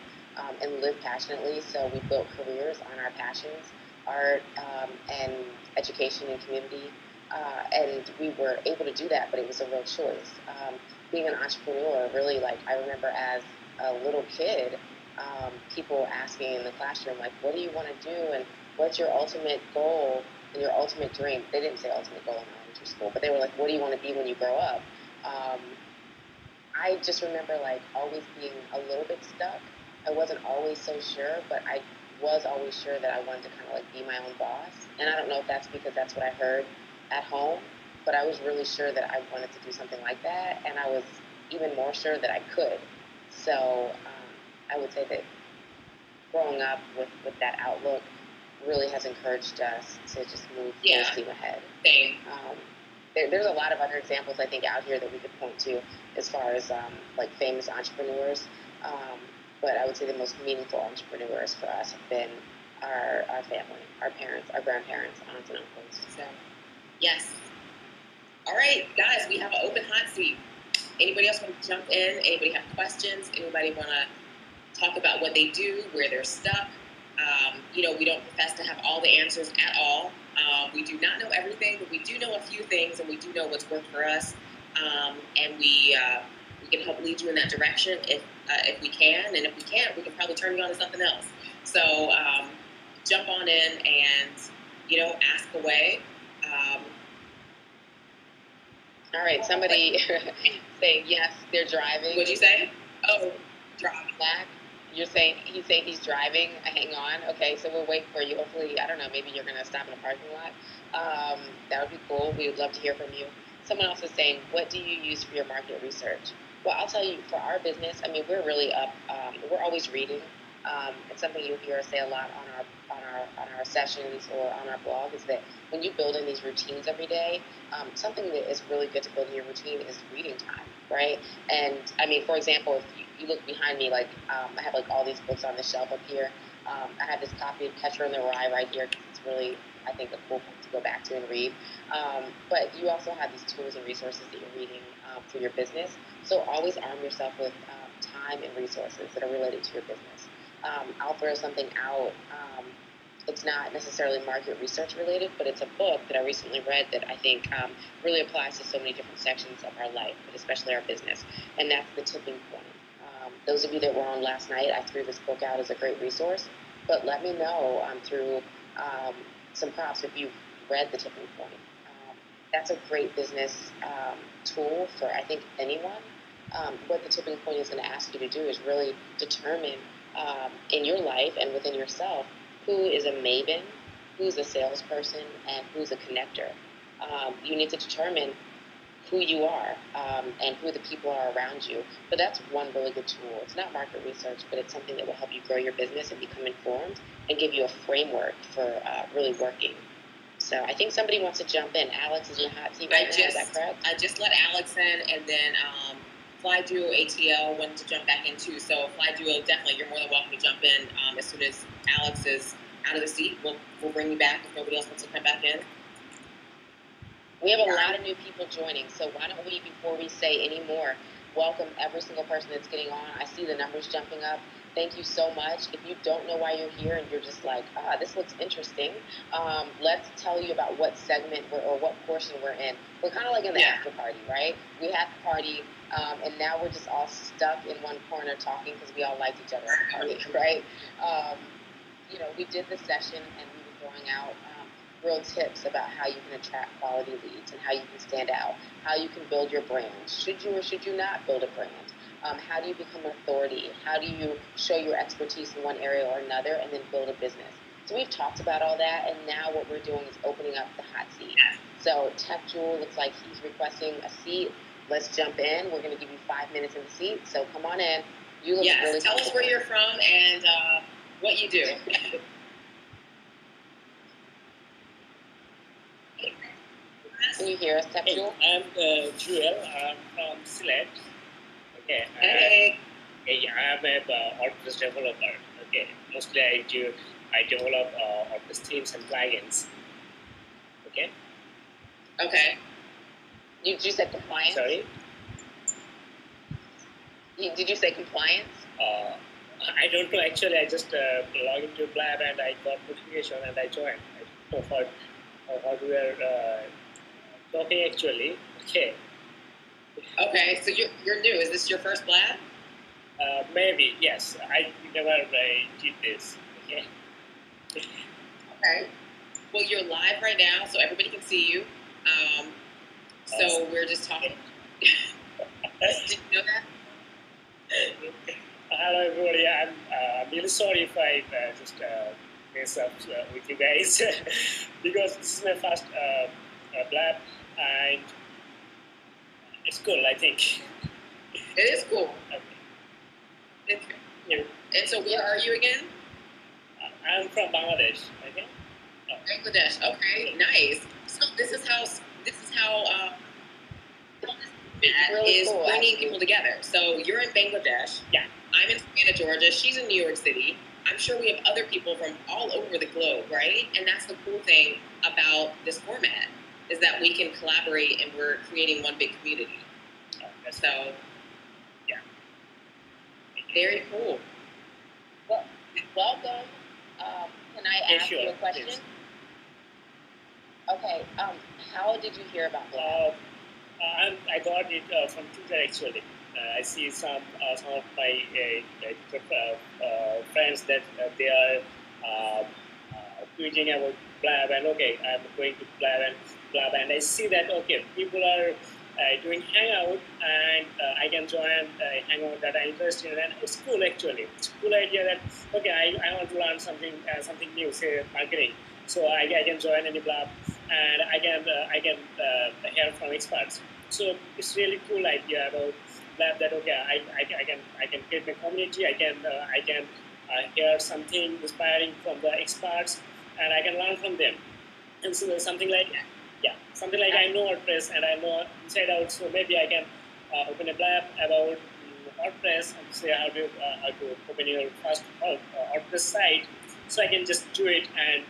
and live passionately. So we built careers on our passions, art, and education and community. And we were able to do that, but it was a real choice. Being an entrepreneur, really, I remember as a little kid, people asking in the classroom, what do you want to do, and what's your ultimate goal and your ultimate dream? They didn't say ultimate goal in elementary school, but they were like, what do you want to be when you grow up? I just remember, always being a little bit stuck. I wasn't always so sure, but I was always sure that I wanted to kind of, be my own boss. And I don't know if that's because that's what I heard at home, but I was really sure that I wanted to do something like that, and I was even more sure that I could. So I would say that growing up with that outlook really has encouraged us to just move full steam ahead. Same. There's a lot of other examples, I think, out here that we could point to as far as famous entrepreneurs, but I would say the most meaningful entrepreneurs for us have been our family, our parents, our grandparents, aunts and uncles. So, yes. All right, guys, we have an open hot seat. Anybody else want to jump in? Anybody have questions? Anybody want to talk about what they do, where they're stuck? We don't profess to have all the answers at all. We do not know everything, but we do know a few things, and we do know what's worked for us. And we can help lead you in that direction if we can, and if we can't, we can probably turn you on to something else. So jump on in and ask away. All right, somebody saying yes, they're driving. What'd you say? Oh, driving. Black. You're saying he's driving. Hang on. Okay, so we'll wait for you. Hopefully, I don't know. Maybe you're gonna stop in a parking lot. That would be cool. We would love to hear from you. Someone else is saying, what do you use for your market research? Well, I'll tell you, for our business, I mean, we're really up. We're always reading. It's something you'll hear us say a lot on our sessions or on our blog is that when you build in these routines every day, something that is really good to build in your routine is reading time, right? And I mean, for example, if you look behind me, like I have like all these books on the shelf up here. I have this copy of Catcher in the Rye right here because it's really, I think, a cool book to go back to and read. But you also have these tools and resources that you're reading for your business. So always arm yourself with time and resources that are related to your business. I'll throw something out. It's not necessarily market research related, but it's a book that I recently read that I think really applies to so many different sections of our life, but especially our business, and that's The Tipping Point. Those of you that were on last night, I threw this book out as a great resource, but let me know through some props if you've read The Tipping Point. That's a great business tool for, I think, anyone. What The Tipping Point is going to ask you to do is really determine in your life and within yourself who is a maven, who's a salesperson, and who's a connector. You need to determine who you are and who the people are around you. But that's one really good tool. It's not market research, but it's something that will help you grow your business and become informed and give you a framework for really working. So I think somebody wants to jump in. Alex is in the hot seat right now, is that correct? I just let Alex in, and then Fly Duo ATL wanted to jump back in too. So Fly Duo, definitely, you're more than welcome to jump in as soon as Alex is out of the seat. We'll bring you back if nobody else wants to come back in. We have a lot of new people joining, so why don't we, before we say any more, welcome every single person that's getting on. I see the numbers jumping up. Thank you so much. If you don't know why you're here and you're just like, this looks interesting, let's tell you about what segment or what portion we're in. We're kind of like in the after party, right? We had the party, and now we're just all stuck in one corner talking because we all liked each other at the party, right? We did this session and we were throwing out real tips about how you can attract quality leads and how you can stand out, how you can build your brand. Should you or should you not build a brand? How do you become an authority? How do you show your expertise in one area or another and then build a business? So we've talked about all that, and now what we're doing is opening up the hot seat. So Tech Jewel looks like he's requesting a seat. Let's jump in. We're going to give you 5 minutes in the seat, so come on in. You look really tell us where you're from and what you do. Can you hear us, Tech Jewel? I'm Jewel. I'm from Sylhet. Okay. Hey. I'm a WordPress developer. Okay. Mostly I develop WordPress themes and plugins. Okay. Okay. You said compliance? Sorry. Did you say compliance? I don't know actually. I just logged into Blab and I got notification and I joined. I don't know what we are talking actually. Okay. Okay, so you're new. Is this your first Blab? Maybe, yes. I never did this. Okay. Okay. Well, you're live right now, so everybody can see you. So we're just talking. Did you know that? Hello, everybody. I'm really sorry if I just mess up with you guys because this is my first Blab and it's cool, I think. It is cool. Okay. Yeah. And so where are you again? I'm from Bangladesh. Okay. Bangladesh. Okay, nice. So this is how really is cool, bringing actually. people together. So you're in Bangladesh. Yeah. I'm in Savannah, Georgia. She's in New York City. I'm sure we have other people from all over the globe, right? And that's the cool thing about this format is that we can collaborate and we're creating one big community. So, yeah. Very cool. Well, welcome. Can I ask you a question? Please. Okay. How did you hear about Blab? I got it from Twitter actually. I see some of my friends that they are tweeting about Blab, and okay, I'm going to Blab, and I see that okay, people are doing Hangout, and I can join Hangout that I'm interested in, and it's cool actually. It's a cool idea that okay, I want to learn something new, say marketing, so I can join any Blab, and I can hear from experts. So it's really cool idea about Blab that okay, I can create my community. I can hear something inspiring from the experts, and I can learn from them. And so something like something like I know WordPress and I know inside out. So maybe I can open a Blab about WordPress and say how to open your first WordPress site. So I can just do it and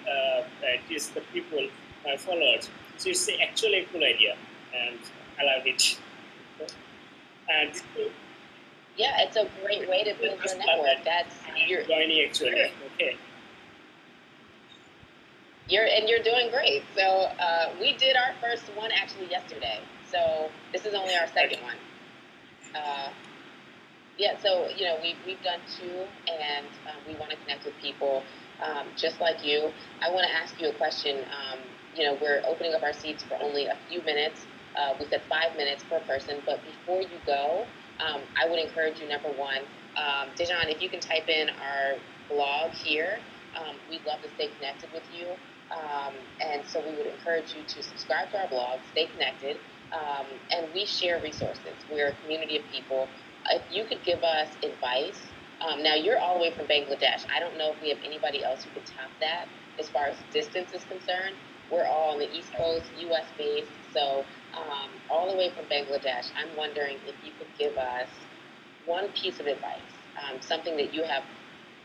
teach the people, my followers. So it's actually a cool idea, and I love it. And yeah, it's a great way to build your network. That's you're joining actually. Okay. You're doing great. So we did our first one actually yesterday. So this is only our second one. Yeah. So we've done two, and we want to connect with people just like you. I want to ask you a question. We're opening up our seats for only a few minutes. We said 5 minutes per person, but before you go, I would encourage you, number one, Dejan, if you can type in our blog here, we'd love to stay connected with you. And so we would encourage you to subscribe to our blog, stay connected, and we share resources. We're a community of people. If you could give us advice, now you're all the way from Bangladesh. I don't know if we have anybody else who could top that as far as distance is concerned. We're all on the East Coast, U.S. based, so all the way from Bangladesh. I'm wondering if you could give us one piece of advice, something that you have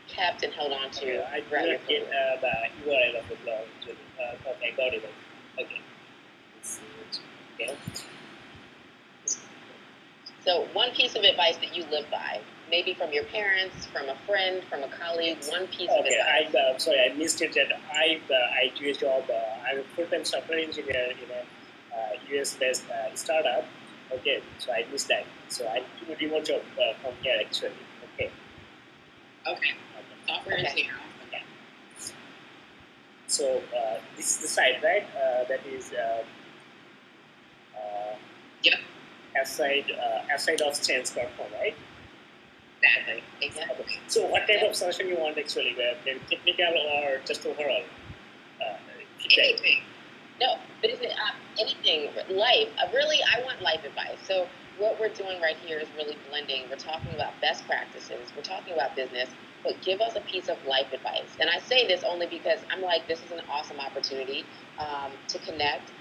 kept and held on to. Okay, I didn't get the URL of the blog. Okay, got it. Okay. Okay. So one piece of advice that you live by, maybe from your parents, from a friend, from a colleague, one piece of advice. Sorry, I missed it. That I do a job. I'm a full-time software engineer in a US-based startup. Okay, so I missed that. So I do a remote job from here actually. Okay. Okay. Software engineer. Okay. So this is the site, right? That is yep. Aside of change.com, right? Exactly. Okay. So what type of solution you want actually? Technical or just overall? Anything. No, business, anything, life. Really, I want life advice. So what we're doing right here is really blending. We're talking about best practices. We're talking about business, but give us a piece of life advice. And I say this only because I'm like, this is an awesome opportunity to connect.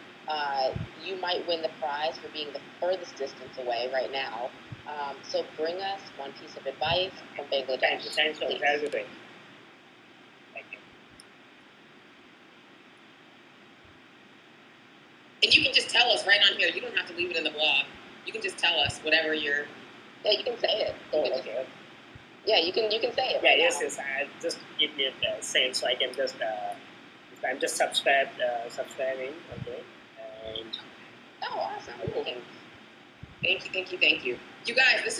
You might win the prize for being the furthest distance away right now. So bring us one piece of advice from Bangladesh. Thanks for everything. And you can just tell us right on here. You don't have to leave it in the blog. You can just tell us whatever you're. Yeah, you can say it. Okay. Yeah, you can say it. Yeah, right yes. now. I just give me a same, so I can just I'm just subscribing. Okay. And awesome. Thank you. You guys, this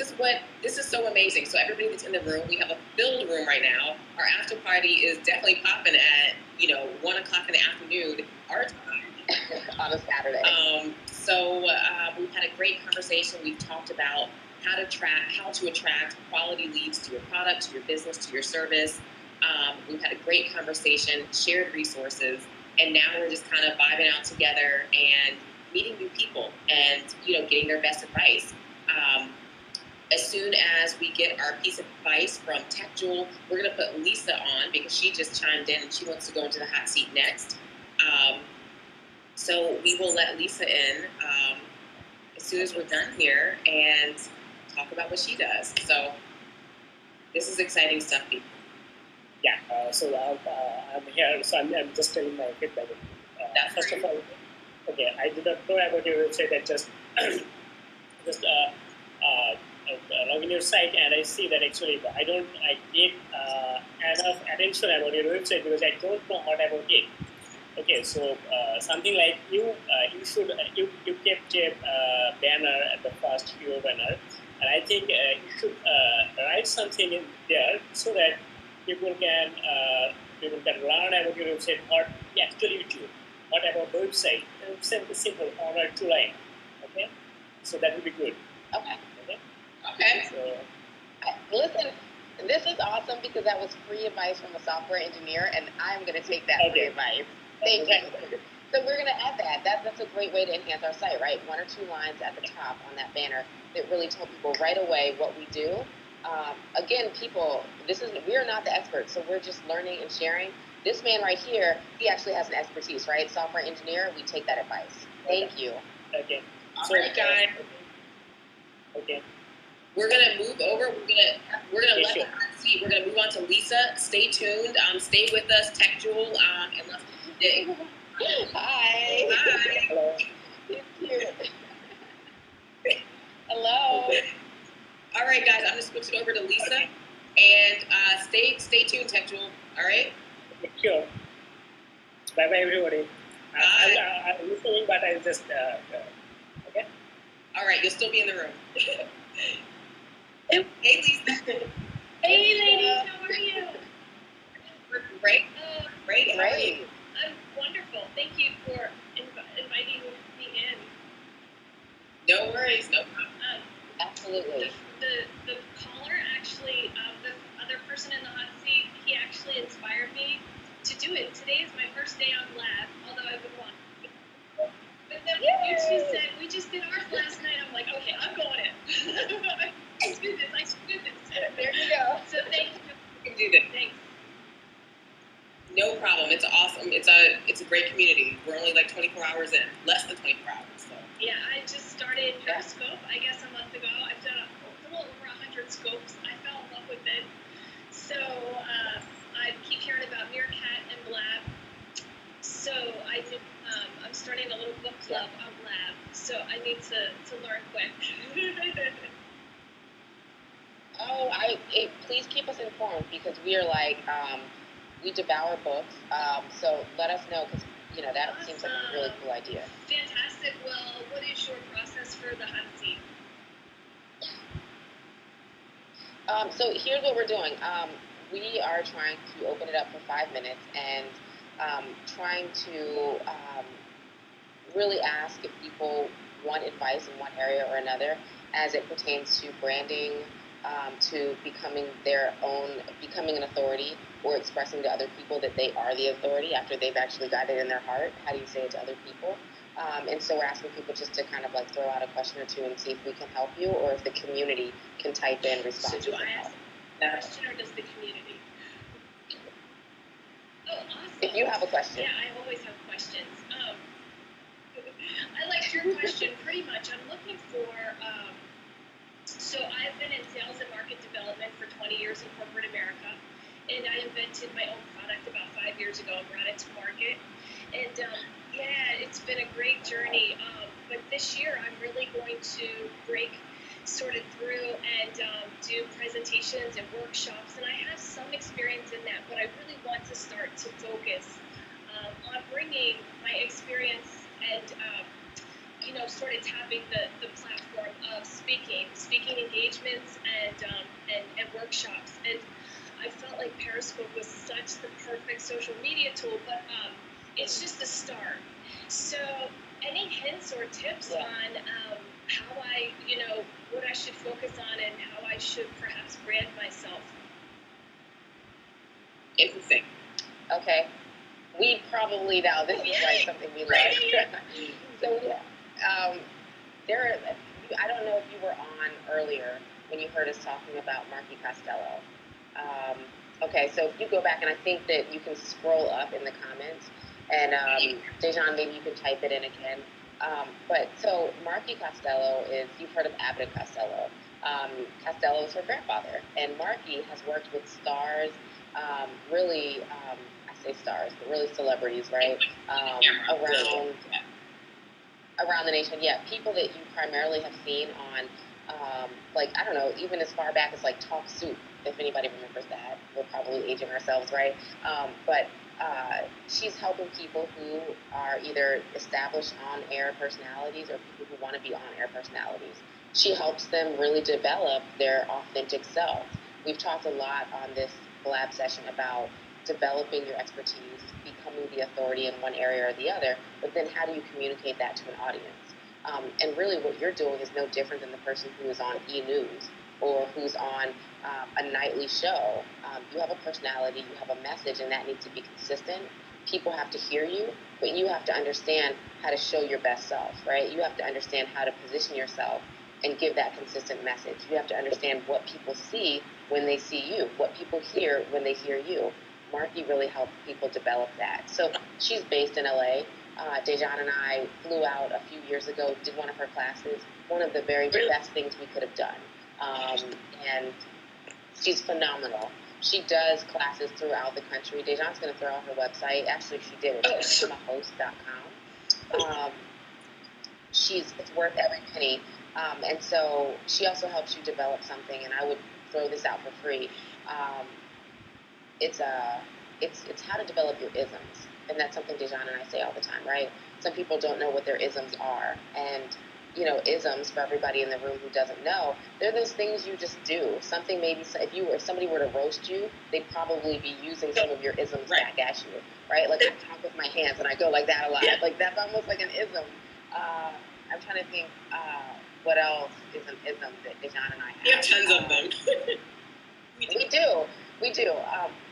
is so amazing. So everybody that's in the room, we have a filled room right now. Our after party is definitely popping at 1 o'clock in the afternoon, our time. On a Saturday. So we've had a great conversation. We've talked about how to attract quality leads to your product, to your business, to your service. We've had a great conversation, shared resources, and now we're just kind of vibing out together and meeting new people and getting their best advice. As soon as we get our piece of advice from Tech Jewel, we're going to put Lisa on because she just chimed in and she wants to go into the hot seat next. So we will let Lisa in as soon as we're done here and talk about what she does. So this is exciting stuff, people. Yeah. I'm here. So I'm just telling my feedback. First of all, okay, I did not know about your website. I just just log in your site and I see that actually I get enough attention about your website because I don't know what about it. Okay, so something like you kept a banner at the first your banner, and I think you should write something in there so that people can learn about your website, what actually you do, what about the website. Simple, one or two line. Okay, so that would be good. Okay. Okay. So, listen, this is awesome because that was free advice from a software engineer, and I'm going to take that free advice. Thank you. So we're going to add that. That's a great way to enhance our site, right? One or two lines at the top on that banner that really tell people right away what we do. Again, people, we are not the experts, so we're just learning and sharing. This man right here, he actually has an expertise, right? Software engineer, we take that advice. Thank you. Okay. All right, guys. Okay. We're gonna move over. We're gonna let the hot seat. We're gonna move on to Lisa. Stay tuned. Stay with us, Tech Jewel, and let's dig. Hi. Hi. Hello. Hello. All right, guys. I'm gonna switch it over to Lisa, and stay tuned, Tech Jewel. All right. Sure. Bye bye everybody. Bye. I'm listening, but I'll just okay. All right, you'll still be in the room. Hey, Lisa. Hey, ladies, how are you? We're great. Great. How are you? I'm wonderful. Thank you for inviting me in. No worries. No problem. Absolutely. The caller actually, the other person in the hot seat, he actually inspired me to do it. Today is my first day on Blab, although I've been watching. But then you two said, we just did ours last night. I'm like, okay, I'm going in. I should do this. There you go. So thank you. You can do this. Thanks. No problem. It's awesome. It's a great community. We're only like 24 hours in, less than 24 hours. So. Yeah, I just started Periscope, I guess a month ago. I've done a little over 100 scopes. I fell in love with it. So I keep hearing about Meerkat and Blab. So I'm starting a little book club on Blab. So I need to learn quick. Please keep us informed because we are like, we devour books. So let us know because, that awesome. Seems like a really cool idea. Fantastic. Well, what is your process for the hot seat? So here's what we're doing. We are trying to open it up for 5 minutes and trying to really ask if people want advice in one area or another as it pertains to branding, to becoming an authority or expressing to other people that they are the authority after they've actually got it in their heart. How do you say it to other people? And so we're asking people just to kind of like throw out a question or two and see if we can help you or if the community can type in responses. So do I ask a question or does the community? Oh, awesome. If you have a question. Yeah, I always have questions. I liked your question pretty much. I'm looking for, so I've been in sales and market development for 20 years in corporate America, and I invented my own product about 5 years ago and brought it to market. And yeah, it's been a great journey. But this year, I'm really going to break sort of through and do presentations and workshops, and I have some experience in that, but I really want to start to focus on bringing my experience and sort of tapping the platform of speaking engagements and workshops. And I felt like Periscope was such the perfect social media tool, but it's just a start. So any hints or tips on how I, what I should focus on and how I should perhaps brand myself? Interesting. Okay. We probably now, this is like something we like. So yeah, I don't know if you were on earlier when you heard us talking about Marky Costello. Okay, so if you go back, and I think that you can scroll up in the comments, and Dejan, maybe you can type it in again. But so Marky Costello you've heard of Abbott and Costello. Costello is her grandfather, and Marky has worked with stars really, I say stars, but really celebrities, right? Around the nation, yeah, people that you primarily have seen on, like, I don't know, even as far back as like Talk Soup, if anybody remembers that. We're probably aging ourselves, right? But she's helping people who are either established on-air personalities or people who want to be on-air personalities. She helps them really develop their authentic selves. We've talked a lot on this Blab session about developing your expertise, becoming the authority in one area or the other, but then how do you communicate that to an audience? And really what you're doing is no different than the person who is on E! News or who's on a nightly show. You have a personality, you have a message, and that needs to be consistent. People have to hear you, but you have to understand how to show your best self, right? You have to understand how to position yourself and give that consistent message. You have to understand what people see when they see you, what people hear when they hear you. Marky really helped people develop that. So she's based in LA. Dejan and I flew out a few years ago, did one of her classes, one of the very best things we could have done. And she's phenomenal. She does classes throughout the country. Dejan's going to throw out her website. Actually, she did it. It's beccomeahost.com. It's worth every penny. And so she also helps you develop something, and I would throw this out for free. It's how to develop your isms, and that's something Dejan and I say all the time, right? Some people don't know what their isms are, and isms, for everybody in the room who doesn't know, they're those things you just do. Something maybe if somebody were to roast you, they'd probably be using some of your isms back at you, right? Like I talk with my hands and I go like that a lot. Like that's almost like an ism. I'm trying to think what else is an ism that Dejan and I have. We have tons of them. We do.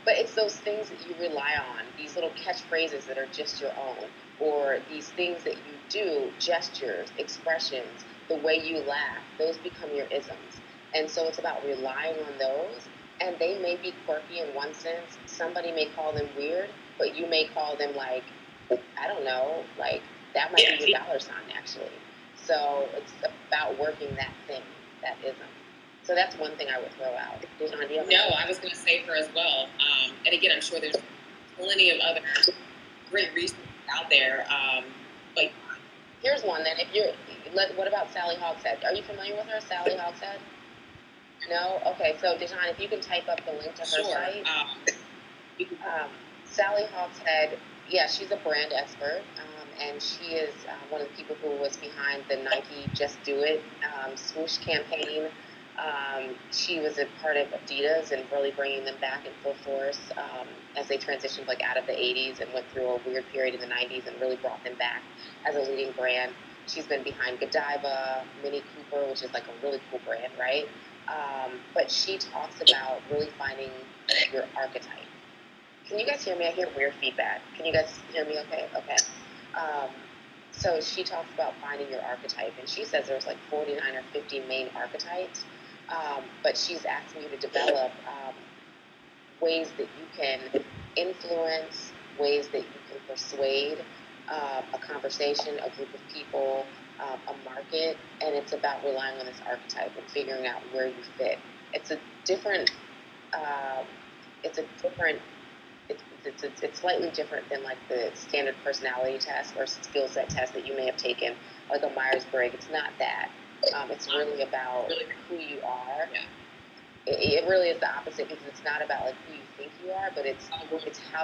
But it's those things that you rely on, these little catchphrases that are just your own, or these things that you do, gestures, expressions, the way you laugh, those become your isms. And so it's about relying on those, and they may be quirky in one sense. Somebody may call them weird, but you may call them like, I don't know, like that might be your dollar sign, actually. So it's about working that thing, that ism. So that's one thing I would throw out. No, I was going to say her as well. And again, I'm sure there's plenty of other great resources out there. Like, here's one then. What about Sally Hogshead? Are you familiar with her, Sally Hogshead? No? Okay, so Dejan, if you can type up the link to her site. Sally Hogshead, yeah, she's a brand expert, and she is one of the people who was behind the Nike Just Do It swoosh campaign. She was a part of Adidas and really bringing them back in full force as they transitioned out of the 80s and went through a weird period in the 90s and really brought them back as a leading brand. She's been behind Godiva, Mini Cooper, which is a really cool brand, right? But she talks about really finding your archetype. Can you guys hear me? I hear weird feedback. Can you guys hear me okay? Okay. So she talks about finding your archetype, and she says there's 49 or 50 main archetypes, but she's asking you to develop ways that you can influence, ways that you can persuade a conversation, a group of people, a market, and it's about relying on this archetype and figuring out where you fit. It's slightly different than the standard personality test or skill set test that you may have taken, like a Myers-Briggs. It's not that. It's really about who you are. Yeah. It really is the opposite, because it's not about who you think you are, but it's how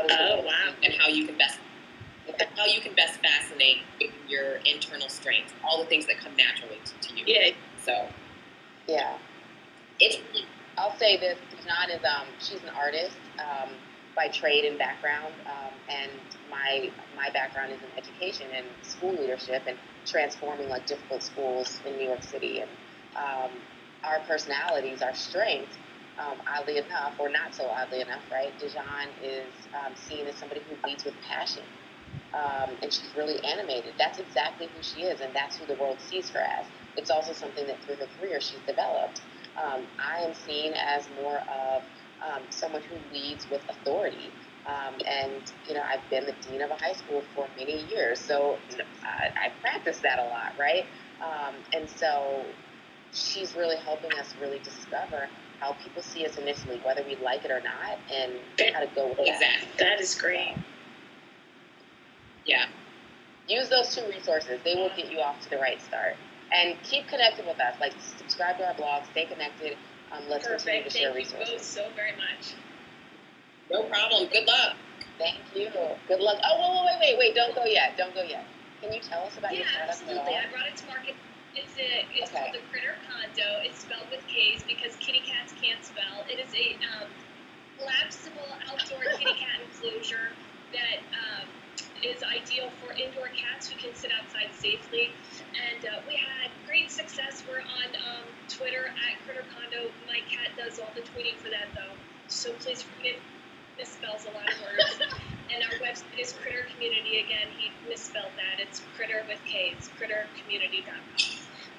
does and how you can best fascinate your internal strengths, all the things that come naturally to you. Yeah. So. Yeah. I'll say this: Dejan is she's an artist by trade and background, and my background is in education and school leadership and transforming difficult schools in New York City. And our personalities, our strengths, oddly enough, or not so oddly enough, right? Dejan is seen as somebody who leads with passion, and she's really animated. That's exactly who she is, and that's who the world sees her as. It's also something that through her career she's developed. I am seen as more of someone who leads with authority. And, I've been the dean of a high school for many years, so I practice that a lot, right? And so she's really helping us really discover how people see us initially, whether we like it or not, and how to go with that. Exactly. That is great. Yeah. Use those 2 resources. They will get you off to the right start. And keep connected with us. Like, subscribe to our blog, stay connected. Let's continue to share resources. Thank you both so very much. No problem. Good luck. Thank you. Good luck. Oh, wait. Don't go yet. Can you tell us about your startup? Absolutely. I brought it to market. It's called the Critter Condo. It's spelled with K's because kitty cats can't spell. It is a collapsible outdoor kitty cat enclosure that is ideal for indoor cats who can sit outside safely. And we had great success. We're on Twitter at Critter Condo. My cat does all the tweeting for that, though. So please forgive. Misspells a lot of words. And our website is Critter Community. Again, he misspelled that. It's Critter with K's, crittercommunity.com.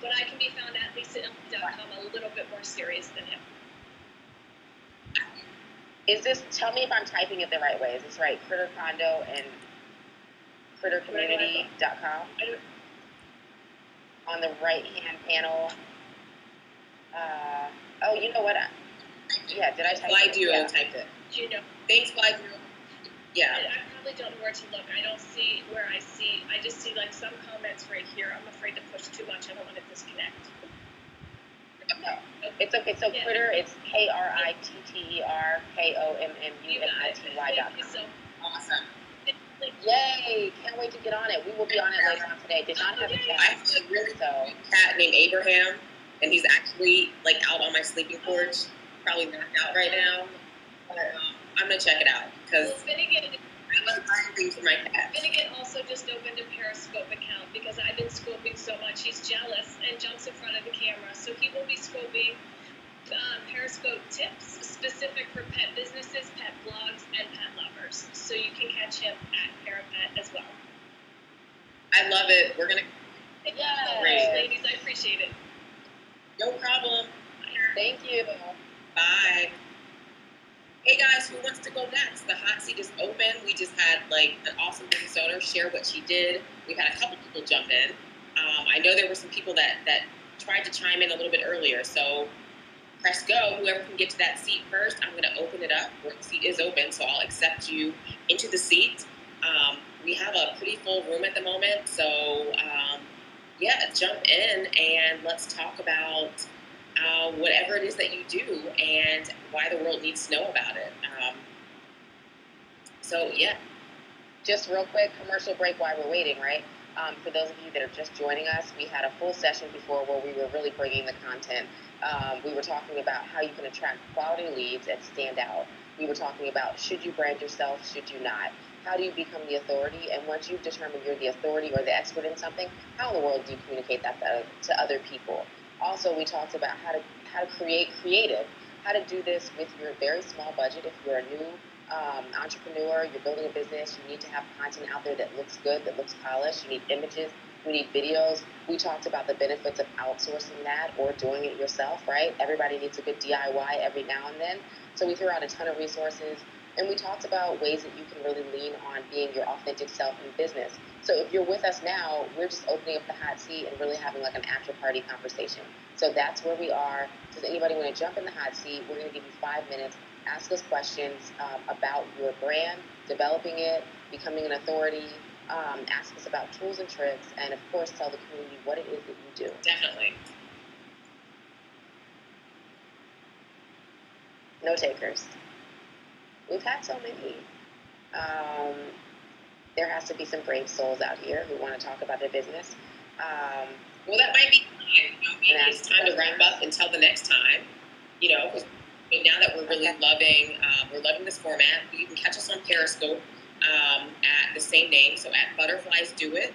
But I can be found at lisaill.com, a little bit more serious than him. Tell me if I'm typing it the right way. Is this right? Critter Condo and crittercommunity.com? On the right-hand panel. You know what? Did I type Fly it? Duo typed it. Do you know? Thanks, Fly Duo. Yeah. I probably don't know where to look. I don't see where I just see like some comments right here. I'm afraid to push too much. I don't want to disconnect. No, it's okay. So Critter, it's KRITTER KOMMUNITY.com. So Awesome. Yay! Can't wait to get on it. We will be on it later on today. Did not have a I cat. have a really cute cat named Abraham, and he's actually like out on my sleeping porch, probably knocked out right now. But I'm gonna check it out because I love buying things for my cat. Finnegan also just opened a Periscope account because I've been scoping so much. He's jealous and jumps in front of the camera, so he will be scoping Periscope tips specific for pet businesses, pet blogs, and pet lovers. So you can catch him at Parapet as well. I love it. We're gonna. Thank you so much, ladies. I appreciate it. No problem. Thank you. Bye. Hey guys, who wants to go next? The hot seat is open. We just had like an awesome business owner share what she did. We've had a couple people jump in. I know there were some people that tried to chime in a little bit earlier. So press go. Whoever can get to that seat first, I'm going to open it up. The seat is open, so I'll accept you into the seat. We have a pretty full room at the moment, so jump in and let's talk about whatever it is that you do and why the world needs to know about it. Just real quick, commercial break while we're waiting, right? For those of you that are just joining us, we had a full session before where we were really bringing the content. We were talking about how you can attract quality leads and stand out. We were talking about should you brand yourself, should you not? How do you become the authority? And once you've determined you're the authority or the expert in something, how in the world do you communicate that to other people? Also, we talked about how to create creative, how to do this with your very small budget. If you're a new entrepreneur, you're building a business, you need to have content out there that looks good, that looks polished. You need images, you need videos. We talked about the benefits of outsourcing that or doing it yourself, right? Everybody needs a good DIY every now and then. So we threw out a ton of resources. And we talked about ways that you can really lean on being your authentic self in business. So if you're with us now, we're just opening up the hot seat and really having like an after-party conversation. So that's where we are. Does anybody want to jump in the hot seat? We're going to give you 5 minutes. Ask us questions about your brand, developing it, becoming an authority. Ask us about tools and tricks. And, of course, tell the community what it is that you do. Definitely. No takers. We've had so many. There has to be some brave souls out here who want to talk about their business. Well, that might be time. Maybe it's time to wrap up until the next time. Because now that we're really loving this format, you can catch us on Periscope at the same name. So at Butterflies Do It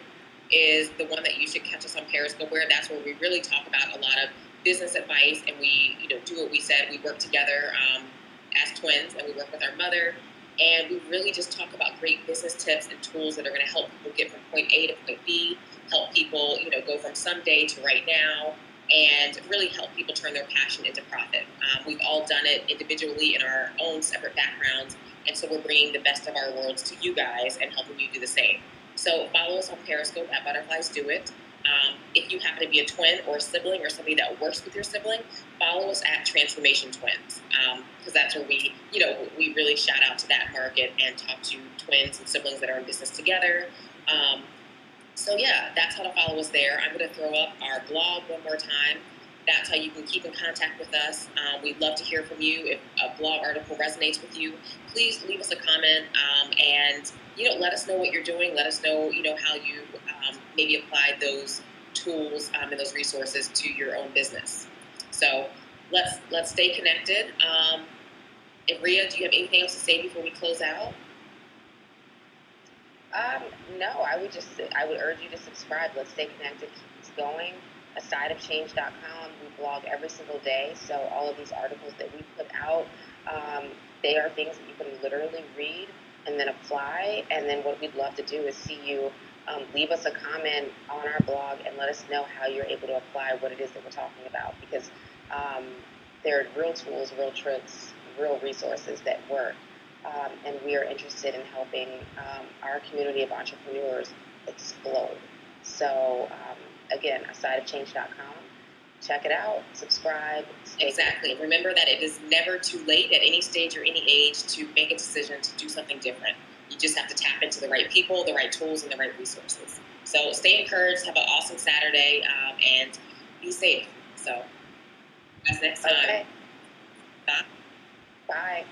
is the one that you should catch us on Periscope, where that's where we really talk about a lot of business advice, and we do what we said. We work together as twins, and we work with our mother, and we really just talk about great business tips and tools that are going to help people get from point A to point B, help people go from someday to right now, and really help people turn their passion into profit. We've all done it individually in our own separate backgrounds, and so we're bringing the best of our worlds to you guys and helping you do the same. So follow us on Periscope at Butterflies Do It. If you happen to be a twin or a sibling or somebody that works with your sibling, follow us at Transformation Twins, because that's where we really shout out to that market and talk to twins and siblings that are in business together. So yeah, that's how to follow us there. I'm going to throw up our blog one more time. That's how you can keep in contact with us. We'd love to hear from you. If a blog article resonates with you, please leave us a comment, and let us know what you're doing. Let us know how you maybe applied those tools and those resources to your own business. So let's stay connected. And Rhea, do you have anything else to say before we close out? No, I would urge you to subscribe. Let's stay connected. Keep this going. Asideofchange.com. We blog every single day, so all of these articles that we put out, they are things that you can literally read and then apply. And then what we'd love to do is see you leave us a comment on our blog and let us know how you're able to apply what it is that we're talking about, because there are real tools, real tricks, real resources that work. And we are interested in helping our community of entrepreneurs explode. So, again, asideofchange.com. Check it out, subscribe. Exactly. Remember that it is never too late at any stage or any age to make a decision to do something different. You just have to tap into the right people, the right tools, and the right resources. So stay encouraged, have an awesome Saturday, and be safe. So, see you guys next time. Okay. Bye. Bye.